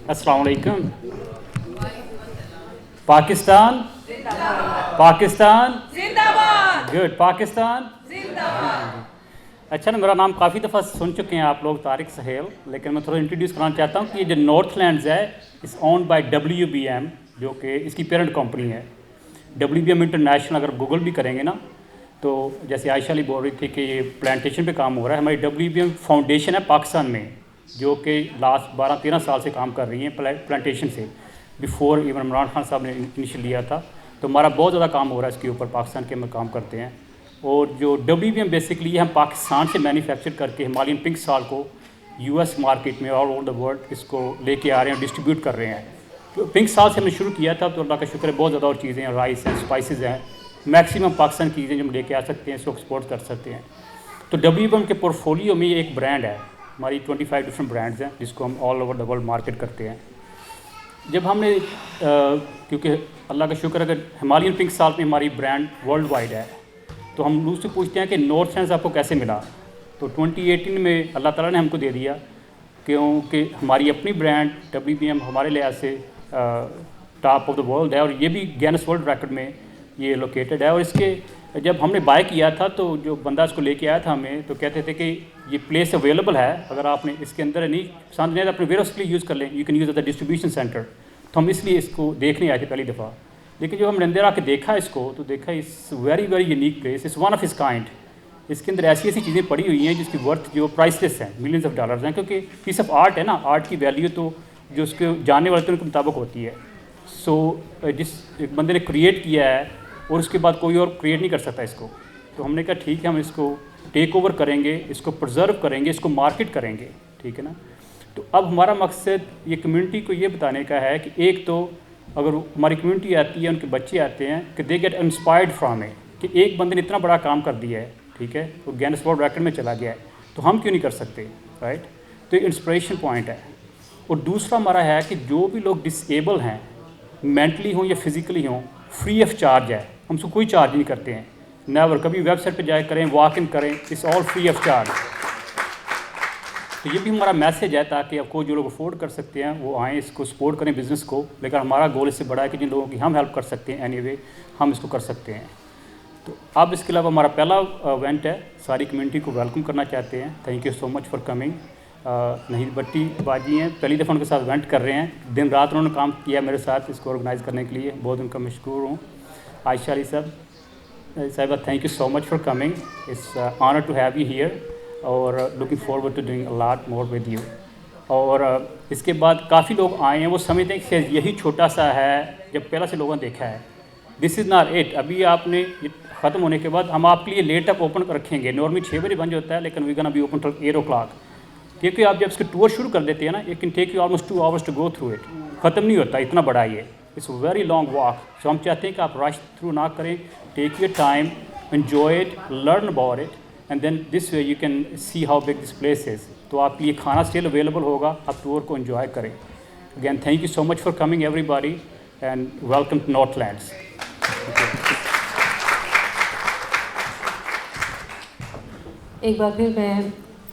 السلام علیکم. پاکستان پاکستان زندہ باد. گڈ. پاکستان زندہ باد. اچھا نا میرا نام کافی دفعہ سن چکے ہیں آپ لوگ طارق سہیل, لیکن میں تھوڑا انٹروڈیوس کرنا چاہتا ہوں کہ یہ جو نارتھ لینڈز ہے اس اونڈ بائی WBM جو کہ اس کی پیرنٹ کمپنی ہے. WBM انٹرنیشنل اگر گوگل بھی کریں گے نا تو جیسے عائشہ علی بول رہی تھی کہ یہ پلانٹیشن پہ کام ہو رہا ہے. ہماری WBM فاؤنڈیشن ہے پاکستان میں جو کہ لاسٹ 12-13 سال سے کام کر رہی ہیں پلانٹیشن سے. بیفور ایون عمران خان صاحب نے انیشل لیا تھا. تو ہمارا بہت زیادہ کام ہو رہا ہے اس کے اوپر. پاکستان کے ہم کام کرتے ہیں. اور جو WBM بیسکلی ہم پاکستان سے مینوفیکچر کر کے ہمالین پنک سال کو US مارکیٹ میں آل اوور دا ورلڈ اس کو لے کے آ رہے ہیں, ڈسٹریبیوٹ کر رہے ہیں. تو پنک سال سے ہم نے شروع کیا تھا, تو اللہ کا شکر ہے بہت زیادہ اور چیزیں ہیں, رائس ہیں, اسپائسز ہیں, میکسیمم پاکستان کی چیزیں جو ہم لے کے آ سکتے ہیں اس کو ایکسپورٹ کر سکتے ہیں. تو WBM کے پورٹ فولیو میں یہ ایک برانڈ ہے. ہماری 25 ڈفرنٹ برانڈز ہیں جس کو ہم all over the world market کرتے ہیں. جب ہم نے کیونکہ اللہ کا شکر ہے کہ ہمالین پنک سال میں ہماری برانڈ ورلڈ وائڈ ہے, تو ہم لوگ سے پوچھتے ہیں کہ نارتھ لینڈز آپ کو کیسے ملا. تو 2018 میں اللہ تعالیٰ نے ہم کو دے دیا کیونکہ ہماری اپنی برانڈ WBM ہمارے لحاظ سے ٹاپ آف دا ورلڈ ہے, اور یہ بھی گینس ورلڈ ریکارڈ میں یہ لوکیٹڈ ہے. اور اس کے جب ہم نے بائی کیا تھا تو جو بندہ اس کو لے کے آیا تھا ہمیں, تو کہتے تھے کہ یہ پلیس اویلیبل ہے, اگر آپ نے اس کے اندر نہیں پسند نہیں اپنے ویئر ہاؤس کے لیے یوز کر لیں, you can use as a distribution centre. تو ہم اس لیے اس کو دیکھنے آئے تھے پہلی دفعہ. لیکن جب ہم نے اندر آ کے دیکھا اس کو تو دیکھا اس very very unique place, is one of his kind. اس کے اندر ایسی ایسی چیزیں پڑی ہوئی ہیں جس کی ورتھ جو پرائس لیس ہیں, ملینز آف ڈالرز ہیں, کیونکہ پیس آف آرٹ ہے نا, آرٹ کی ویلیو تو جو اس کے جاننے والے کے مطابق ہوتی ہے. سو جس بندے نے کریٹ کیا ہے اور اس کے بعد کوئی اور کریٹ نہیں کر سکتا اس کو. تو ہم نے کہا ٹھیک ہے ہم اس کو ٹیک اوور کریں گے, اس کو پرزرو کریں گے, اس کو مارکیٹ کریں گے, ٹھیک ہے نا. تو اب ہمارا مقصد یہ کمیونٹی کو یہ بتانے کا ہے کہ ایک تو اگر ہماری کمیونٹی آتی ہے, ان کے بچے آتے ہیں کہ they get inspired from it کہ ایک بندے نے اتنا بڑا کام کر دیا ہے, ٹھیک ہے, وہ گینس ورلڈ ریکارڈ میں چلا گیا ہے, تو ہم کیوں نہیں کر سکتے, رائٹ. تو یہ انسپریشن پوائنٹ ہے. اور دوسرا ہمارا ہے کہ جو بھی لوگ ڈس ایبل ہیں, مینٹلی ہوں یا فزیکلی ہوں, فری آف چارج ہے, ہم سے کوئی چارج نہیں کرتے ہیں. نیور, کبھی ویب سائٹ پہ جائے کریں, واک ان کریں, it's all free of charge. تو یہ بھی ہمارا میسیج ہے تاکہ آپ کو جو لوگ افورڈ کر سکتے ہیں وہ آئیں, اس کو سپورٹ کریں بزنس کو. لیکن ہمارا گول اس سے بڑا ہے کہ جن لوگوں کی ہم ہیلپ کر سکتے ہیں اینی وے ہم اس کو کر سکتے ہیں. تو اب اس کے علاوہ ہمارا پہلا ایونٹ ہے, ساری کمیونٹی کو ویلکم کرنا چاہتے ہیں. Thank you so much for coming. نہیں بٹی باجی ہیں, پہلی دفعہ ان کے ساتھ ایونٹ کر رہے ہیں, دن رات انہوں نے کام کیا میرے ساتھ اس کو آرگنائز کرنے کے لیے, بہت ان کا مشکور ہوں. Ayesha Ali sahiba, thank you so much for coming. It's honour to have you here اور looking forward to doing a lot more with you. اور اس کے بعد کافی لوگ آئے ہیں, وہ سمجھتے ہیں کہ یہی چھوٹا سا ہے جب پہلا سے لوگوں نے دیکھا ہے. دس از ناٹ اٹ. ابھی آپ نے ختم ہونے کے بعد ہم آپ کے لیے لیٹ تک اوپن رکھیں گے. نارملی 6 بجے بند ہوتا ہے, لیکن وی گن ابھی اوپن ٹل 8 o'clock. کیونکہ آپ جب اس کے ٹور شروع کر دیتے ہیں نا, it can take you almost 2 hours to go through it. ختم نہیں ہوتا, اتنا بڑا یہ, it's very long walk. So ہم چاہتے ہیں کہ آپ رش تھرو نہ کریں, take your time, enjoy it, learn about it, and then this way you can see how big this place is. تو آپ کے لیے کھانا اسٹل اویلیبل ہوگا, آپ ٹور کو انجوائے کریں. Again thank you so much for coming everybody and welcome to Northlands. ایک بار پھر میں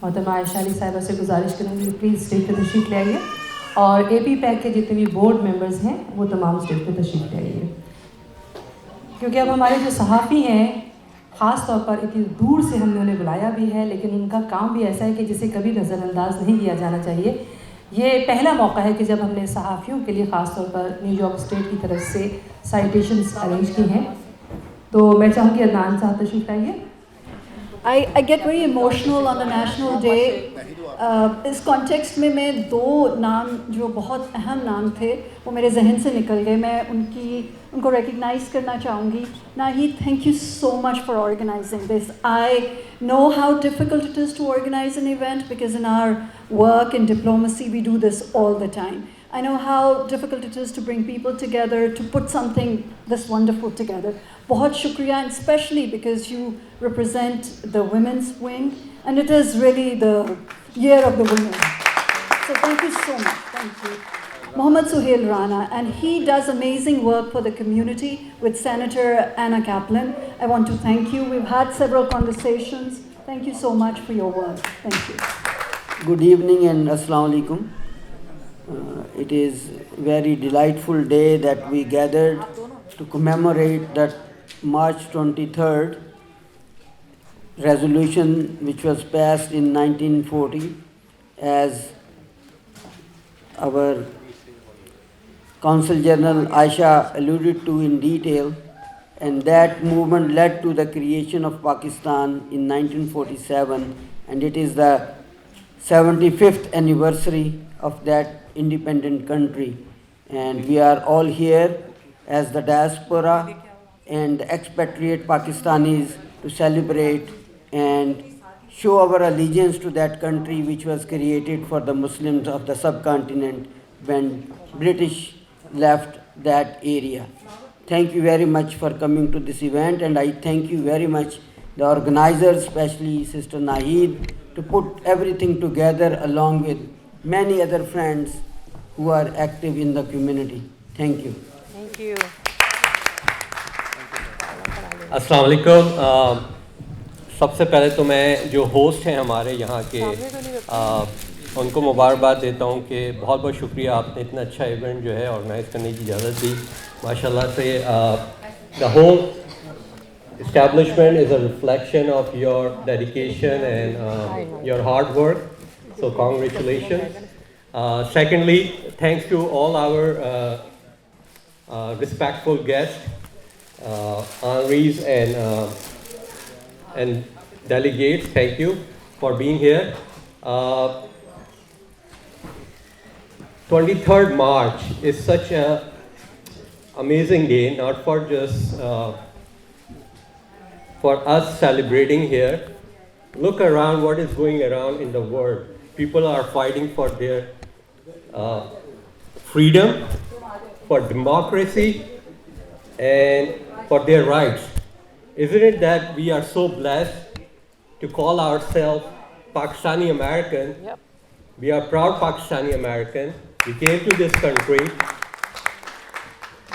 محترمہ عائشہ علی صاحبہ سے گزارش کروں گی پلیز اسٹیج پہ تشریف لے آئیے, اور APPAC کے جتنے بھی بورڈ ممبرز ہیں وہ تمام اسٹیج پہ تشریف لے آئیے. کیونکہ اب ہمارے جو صحافی ہیں خاص طور پر اتنی دور سے ہم نے انہیں بلایا بھی ہے, لیکن ان کا کام بھی ایسا ہے کہ جسے کبھی نظر انداز نہیں کیا جانا چاہیے. یہ پہلا موقع ہے کہ جب ہم نے صحافیوں کے لیے خاص طور پر نیو یارک اسٹیٹ کی طرف سے سائٹیشنز ارینج کی ہیں. تو میں چاہوں گی عدنان صاحب تشریف لائیے. I get very emotional on the National Day. اس کانٹیکسٹ میں 2 نام جو بہت اہم نام تھے وہ میرے ذہن سے نکل گئے. میں ان کو ریکگنائز کرنا چاہوں گی. Naheed, thank you so much for organizing this. I know how difficult it is to organize an event because in our work in diplomacy we do this all the time. I know how difficult it is to bring people together, to put something this wonderful together. Bahut shukriya, and especially because you represent the women's wing, and it is really the year of the women. So thank you so much. Thank you. Mohammad Suhail Rana, and he does amazing work for the community with Senator Anna Kaplan. I want to thank you. We've had several conversations. Thank you so much for your work. Thank you. Good evening and Assalamu alaikum. It is a very delightful day that we gathered to commemorate that March 23rd resolution which was passed in 1940, as our Consul General Aisha alluded to in detail, and that movement led to the creation of Pakistan in 1947, and it is the 75th anniversary of that independent country. And we are all here as the diaspora and expatriate Pakistanis to celebrate and show our allegiance to that country which was created for the Muslims of the subcontinent when British left that area. Thank you very much for coming to this event, and I thank you very much the organizers, especially Sister Naheed, to put everything together along with many other friends who are active in the community. Thank you. Thank you. अस्सलाम वालेकुम। सबसे पहले तो मैं जो host हैं हमारे यहाँ के उनको मुबारकबाद देता हूँ कि बहुत बहुत शुक्रिया, आपने इतना अच्छा इवेंट जो है ऑर्गेनाइज़ करने की इजाज़त दी। माशाल्लाह से the whole establishment is a reflection of your dedication and your hard work, so congratulations. Secondly, thanks to all our respectful guests, honorees and delegates. Thank you for being here. 23rd March is such an amazing day, not for just for us celebrating here. Look around what is going around in the world. People are fighting for their freedom, for democracy, and for their rights. Isn't it that we are so blessed to call ourselves Pakistani American? Yep. We are proud Pakistani American. We came to this country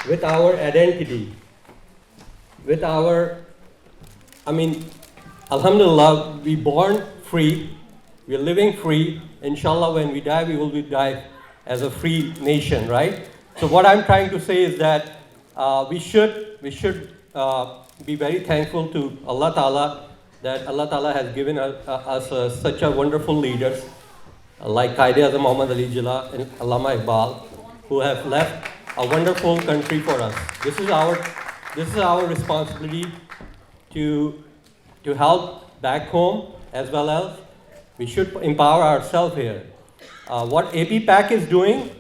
with our identity, with our, Alhamdulillah, we born free, we're living free. Inshallah, when we die, we will die as a free nation, right? So what I'm trying to say is that we should be very thankful to Allah Ta'ala, that Allah Ta'ala has given us such a wonderful leaders like Qaeda-e-Azam Muhammad Ali Jinnah and Allama Iqbal, who have left a wonderful country for us. This is our responsibility to help back home, as well as we should empower ourselves here. What APPAC is doing,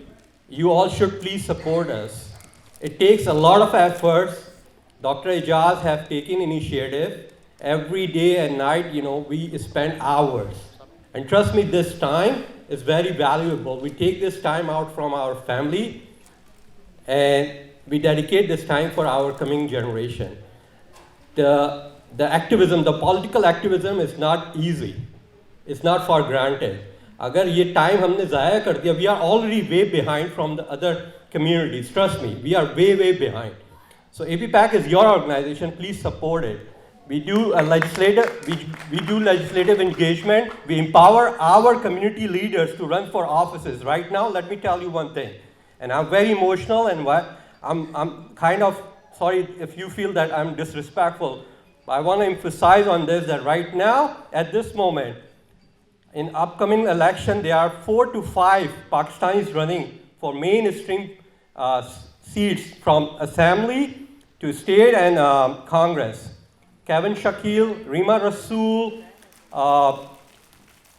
you all should please support us. It takes a lot of efforts. Dr. Ijaz have taken initiative. Every day and night, we spend hours. And trust me, this time is very valuable. We take this time out from our family and we dedicate this time for our coming generation. The activism, the political activism is not easy. It's not for granted. Agar ye time humne zaya kar diya, we are already way behind from the other communities. Trust me, we are way behind. So APPAC is your organization. Please support it. We do legislative engagement. We empower our community leaders to run for offices. Right now, let me tell you one thing, and I'm very emotional, and I'm kind of sorry if you feel that I'm disrespectful, but I want to emphasize on this that right now, at this moment, in upcoming election, there are 4 to 5 Pakistanis running for mainstream seats from Assembly to State and Congress. Kevin Shakil, Rima Rasool,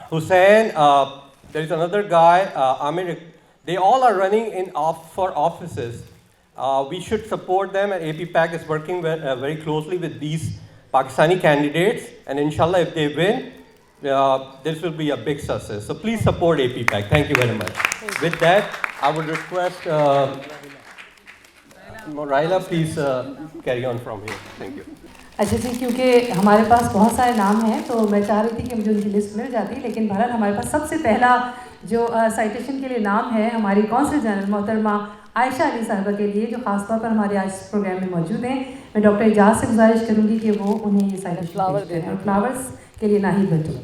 Hussain, there is another guy, Amir. They all are running for offices. We should support them, and APPAC is working very closely with these Pakistani candidates, and inshallah, if they win, this will be a big success. So please support APPAC. Thank you very much. With that, I would request Raila, please carry on from here. Thank you. अच्छा जी, क्योंकि हमारे पास बहुत सारे नाम हैं तो मैं चाह रही थी कि मुझे उनकी लिस्ट मिल जाती, लेकिन बहरहाल हमारे पास सबसे पहला जो साइटेशन के लिए नाम है हमारी कौंसल जनरल मोहतरमा आयशा अली साहबा के लिए, जो ख़ासतौर पर हमारे आज इस प्रोग्राम में मौजूद हैं। मैं डॉक्टर एजाज से गुजारिश करूँगी कि वो उन्हें ये साइटेशन पेश करें। फ्लावर्स के लिए नाहिद भट्टी।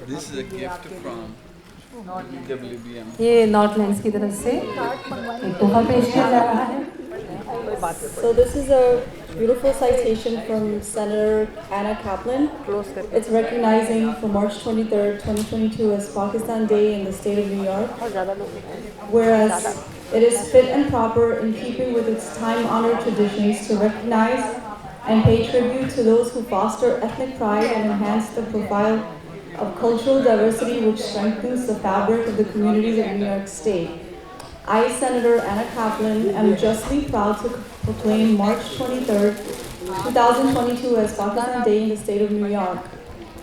This is a gift from WBM. ये नॉर्थलैंड्स की तरफ से एक तोहफा पेश किया जा रहा है। So this is a beautiful citation from Senator Anna Kaplan. It's recognizing for March 23rd, 2022 as Pakistan Day in the state of New York. Whereas it is fit and proper in keeping with its time-honored traditions to recognize and pay tribute to those who foster ethnic pride and enhance the profile of cultural diversity which strengthens the fabric of the communities of New York State. I, Senator Anna Kaplan, am justly proud to proclaim March 23rd, 2022 as Pakistan Day in the state of New York.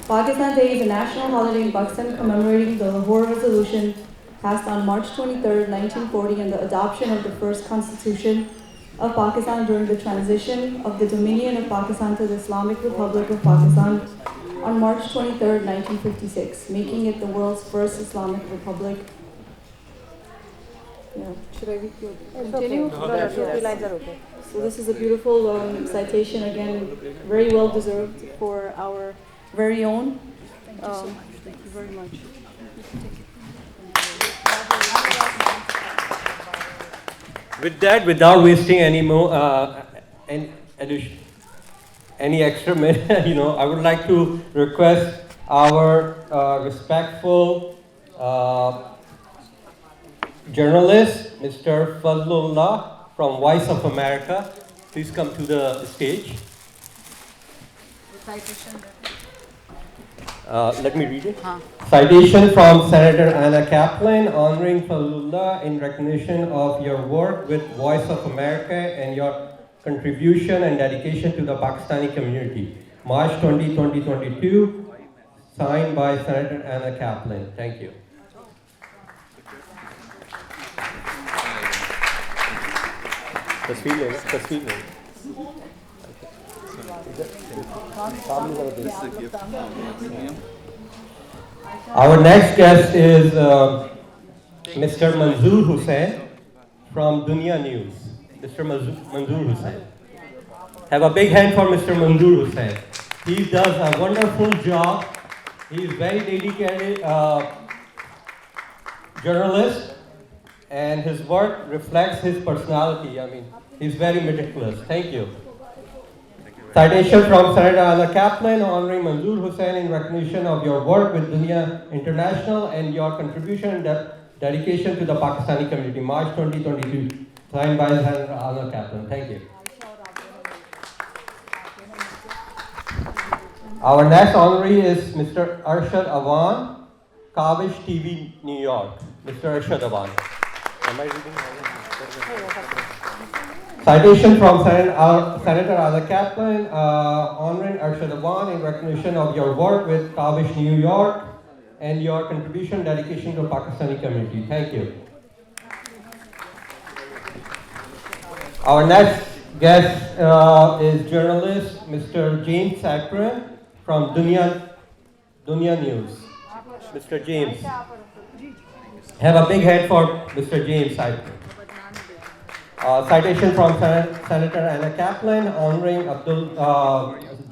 Pakistan Day is a national holiday in Pakistan commemorating the Lahore Resolution passed on March 23rd, 1940 and the adoption of the first constitution of Pakistan during the transition of the Dominion of Pakistan to the Islamic Republic of Pakistan on March 23rd, 1956, making it the world's first Islamic Republic. Yeah. Should I continue? Yes. So this is a beautiful citation, again, very well deserved for our very own. Thank you very much. With that, without wasting any more, any extra minute, I would like to request our respectful journalist, Mr. Fazlullah from Voice of America. Please come to the stage. Let me read it. Citation from Senator Anna Kaplan honoring Fazlullah in recognition of your work with Voice of America and your contribution and dedication to the Pakistani community. March 20, 2022, signed by Senator Anna Kaplan. Thank you. Our next guest is Mr. Manzoor Hussain from Dunya News. Mr. Manzoor Hussain. Have a big hand for Mr. Manzoor Hussain. He does a wonderful job. He is very dedicated journalist, and his work reflects his personality. He's very meticulous. Thank you. Citation from Senator Anna Kaplan honoring Manzoor Hussain in recognition of your work with Dunya International and your contribution and dedication to the Pakistani community. March 2022. Signed by Senator Anna Kaplan. Thank you. Our next honoree is Mr. Arshad Awan, Kavish TV, New York. Mr. Arshad Awan. Am I reading? Citation from Senator Anna Kaplan honoring Arshad Awan in recognition of your work with Kavish, New York and your contribution dedication to the Pakistani community. Thank you. Our next guest is journalist Mr. James Sakran from Dunya News. Mr. James. Have a big hand for Mr. James Sakran. Citation from Senator Anna Kaplan honoring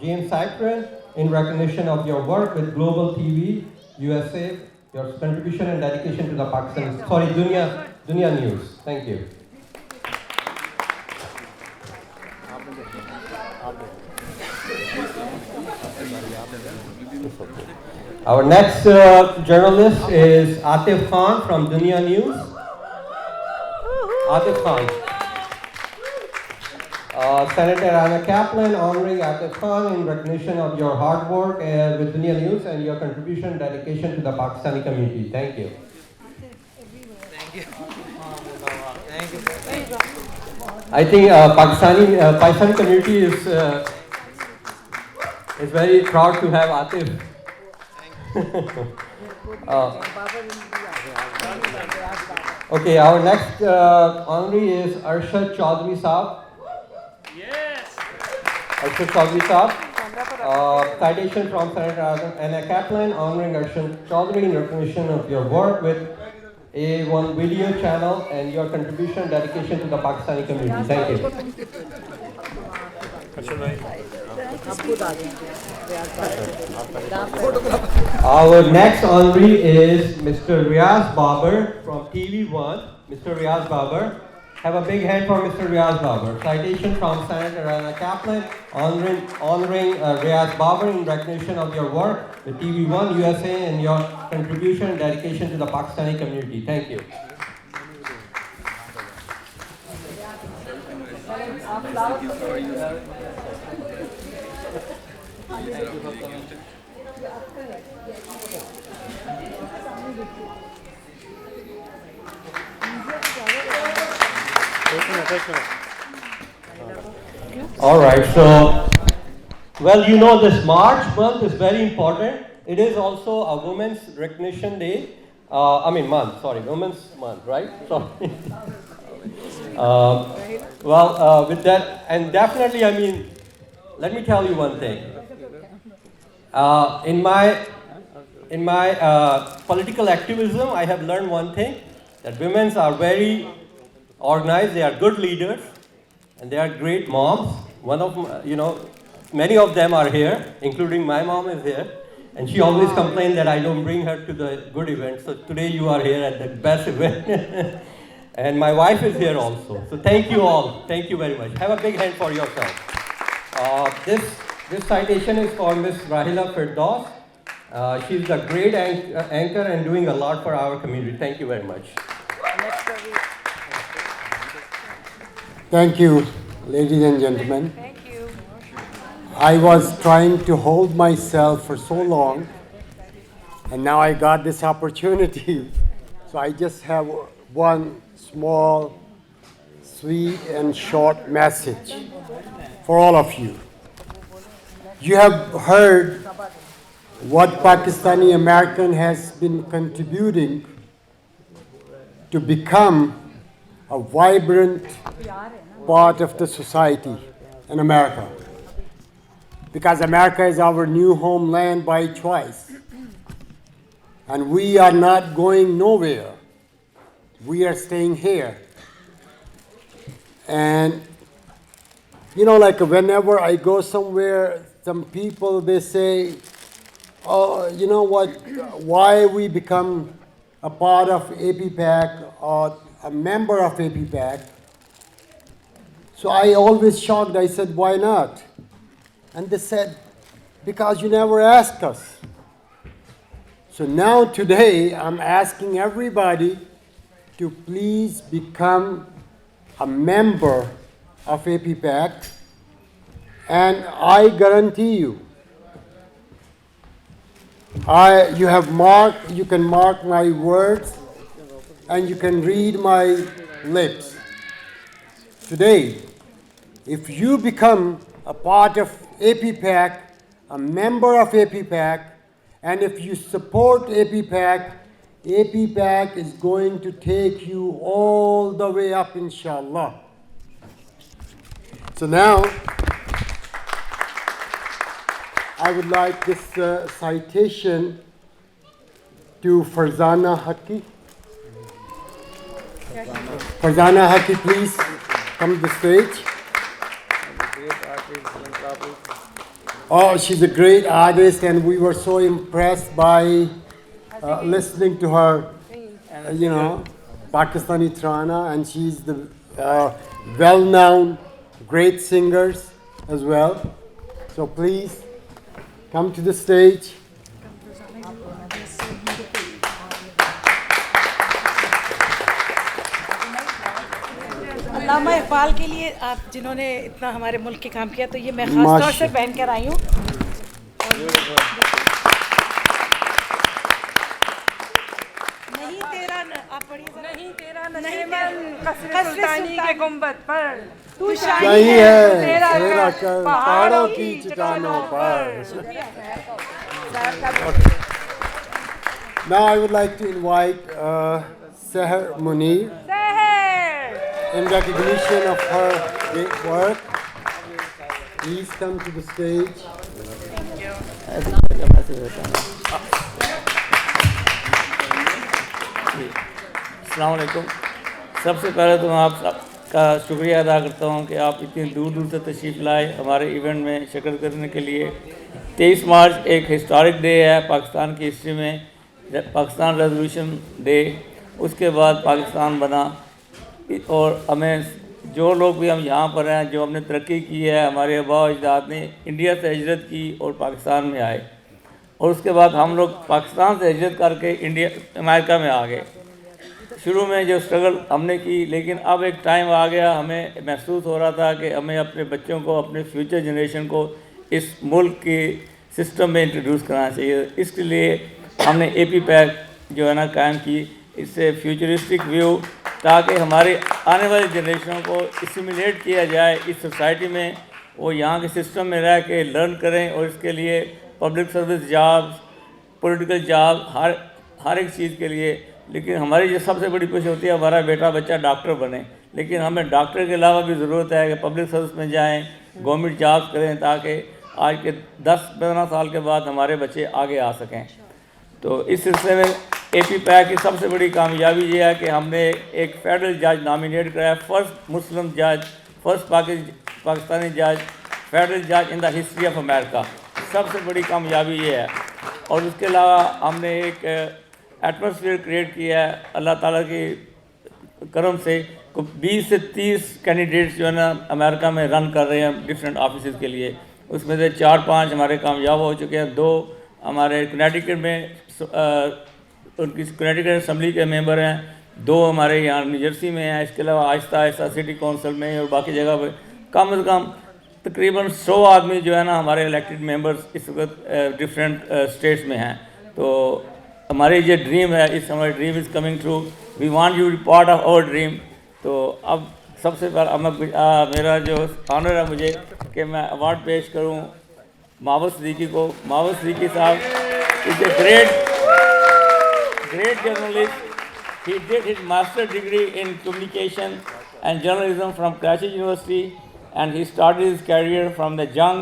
James Sakran in recognition of your work with Global TV USA, your contribution and dedication to the Dunya News. Thank you. Our next journalist is Atif Khan from Dunya News. Atif Khan. Senator Anna Kaplan honoring Atif Khan in recognition of your hard work with Dunia News and your contribution and dedication to the Pakistani community. Thank you. I think Pakistani community is very proud to have Atif. Okay, our next honoree is Arshad Choudhry Saab. Yes. Arshad Choudhry Saab. Citation from Senator Anna Kaplan honoring Arshad Choudhry in recognition of your work with A1 video channel and your contribution and dedication to the Pakistani community. Thank you. Our next honoree is Mr. Riaz Babar from TV1. Mr. Riaz Babar. Have a big hand for Mr. Riaz Babar. Citation from Senator Anna Kaplan honoring Riaz Babar in recognition of your work with TV1 USA and your contribution and dedication to the Pakistani community. Thank you. All right, so, well, you know this March month is very important. It is also a Women's Recognition Day. Women's Month, right? Sorry. With that, and definitely, let me tell you one thing. In my political activism, I have learned one thing, that women are very organized, they are good leaders, and they are great moms. One of, many of them are here, including my mom is here, and she always complained that I don't bring her to the good events. So today you are here at the best event. And my wife is here also. So thank you all. Thank you very much. Have a big hand for yourself. This citation is for Ms. Rahila Firdaus. She's a great anchor and doing a lot for our community. Thank you very much. Thank you, ladies and gentlemen. Thank you. I was trying to hold myself for so long, and now I got this opportunity. So I just have one small, sweet, and short message for all of you. You have heard what Pakistani American has been contributing to become a vibrant part of the society in America. Because America is our new homeland by choice. And we are not going nowhere. We are staying here. And, whenever I go somewhere, some people, they say, oh, you know what, why we become a part of APPAC or a member of APPAC. So I always shocked, I said, why not? And they said, because you never asked us. So now today, I'm asking everybody to please become a member of APPAC, and I guarantee you, you can mark my words, and you can read my lips. Today, if you become a part of APPAC, a member of APPAC, and if you support APPAC, APPAC is going to take you all the way up, inshallah. So now, I would like this citation to Farzana Haki. Farzana Haki, please come to the stage. Oh, she's a great artist, and we were so impressed by listening to her, Pakistani Trana, and she's the well-known great singers as well. So please come to the stage. علامہ اقبال کے لیے آپ جنہوں نے اتنا ہمارے ملک کے کام کیا تو یہ میں خاص طور سے پہن کر آئی ہوں. نہیں تیرا آپ پڑھیے نہیں تیرا نشیمن قصر سلطانی کے گنبد پر تو شاہی ہے تیرا کر پہاڑوں کی چٹانوں پر. Now I would like to invite Seher Munir in recognition of her great work. Please come to the stage. السلام علیکم. سب سے پہلے تو میں آپ سب کا شکریہ ادا کرتا ہوں کہ آپ اتنی دور دور سے تشریف لائے ہمارے ایونٹ میں شرکت کرنے کے لیے. 23 مارچ ایک ہسٹورک ڈے ہے پاکستان کی ہسٹری میں, پاکستان ریزولوشن ڈے. اس کے بعد پاکستان بنا اور ہمیں جو لوگ بھی ہم یہاں پر ہیں جو ہم نے ترقی کی ہے, ہمارے آباء و اجداد نے انڈیا سے ہجرت کی اور پاکستان میں آئے, اور اس کے بعد ہم لوگ پاکستان سے ہجرت کر کے امریکہ میں آ گئے. شروع میں جو اسٹرگل ہم نے کی, لیکن اب ایک ٹائم آ گیا ہمیں محسوس ہو رہا تھا کہ ہمیں اپنے بچوں کو, اپنے فیوچر جنریشن کو اس ملک کے سسٹم میں انٹروڈیوس کرنا چاہیے. اس کے لیے ہم نے اے پی پیک جو ہے نا قائم کی. اس سے فیوچرسٹک ویو تاکہ ہماری آنے والی جنریشنوں کو اسیمولیٹ کیا جائے اس سوسائٹی میں, وہ یہاں کے سسٹم میں رہ کے لرن کریں, اور اس کے لیے public service jobs, political job, ہر ایک چیز کے لیے. لیکن ہماری جو سب سے بڑی کوشش ہوتی ہے ہمارا بیٹا بچہ ڈاکٹر بنے, لیکن ہمیں ڈاکٹر کے علاوہ بھی ضرورت ہے کہ پبلک سروس میں جائیں, گورنمنٹ جابس کریں, تاکہ آج کے 10-15 سال کے بعد ہمارے بچے آگے آ سکیں. تو اس سلسلے میں اے پی پیک کی سب سے بڑی کامیابی یہ ہے کہ ہم نے ایک فیڈرل جج نامینیٹ کرایا, فرسٹ مسلم جج, فرسٹ پاکستانی جج, فیڈرل جج ان دا ہسٹری آف امریکہ. سب سے بڑی کامیابی یہ ہے. اور اس کے علاوہ ہم نے ایک ایٹماسفیئر کریٹ کیا ہے اللہ تعالیٰ کی کرم سے. 20 سے 30 کینڈیڈیٹس جو ہے نا امریکہ میں رن کر رہے ہیں ڈفرینٹ آفیسز کے لیے. اس میں سے 4-5 ہمارے کامیاب ہو چکے ہیں. 2 ہمارے کنیٹیکٹ میں ان کی کنیٹیکٹ اسمبلی کے ممبر ہیں, 2 ہمارے یہاں نیو جرسی میں ہیں. اس کے علاوہ آہستہ آہستہ سٹی کونسل میں اور باقی جگہ پہ کم از کم تقریباً 100 آدمی جو ہے نا ہمارے الیکٹڈ ممبرس اس وقت ڈفرینٹ اسٹیٹس میں ہیں. تو ہماری یہ ڈریم ہے, اس ہماری dream is coming true, we want you part of our dream. تو اب سب سے پہلے میرا جو آنر ہے مجھے کہ میں ایوارڈ پیش کروں ماوس صدیقی کو. ماوس صدیقی صاحب از اے great journalist. He did his master's degree in communication and journalism from Karachi University, and he started his career from the Jung,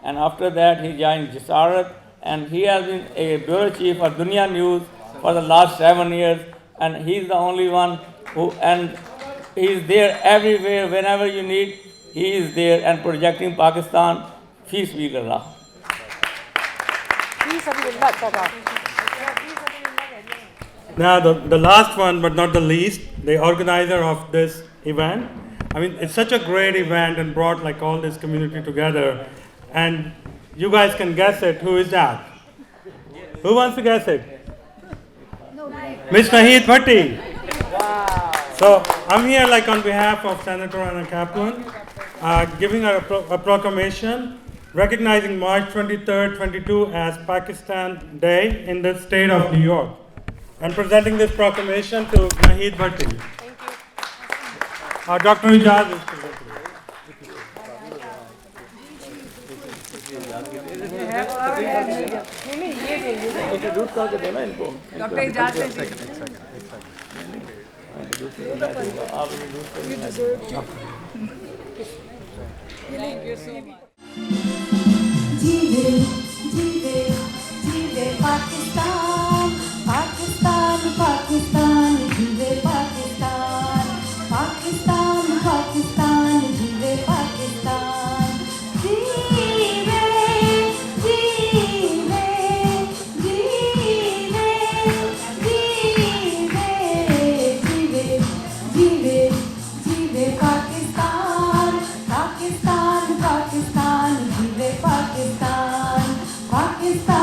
and after that he joined Jasarat, and he has been a bureau chief of Dunya News for the last 7 years, and he is the only one who, and he is there everywhere whenever you need, he is there and projecting Pakistan. Fi sabilillah. Now, the last one, but not the least, the organizer of this event. I mean, it's such a great event and brought like all this community together. And you guys can guess it. Who is that? Who wants to guess it? Ms. Naheed Bhatti. Wow. So I'm here like on behalf of Senator Anna Kaplan, giving her a proclamation recognizing March 23rd, 22 as Pakistan Day in the state of New York. And presenting this proclamation to Naheed Bhatti. Thank you. Dr. Ijaz is presenting Pakistan, Pakistan, Pakistan, jive Pakistan, Pakistan, Pakistan, jive Pakistan, jive, jive, jive, jive, jive, jive, jive Pakistan, Pakistan, Pakistan, jive Pakistan, Pakistan.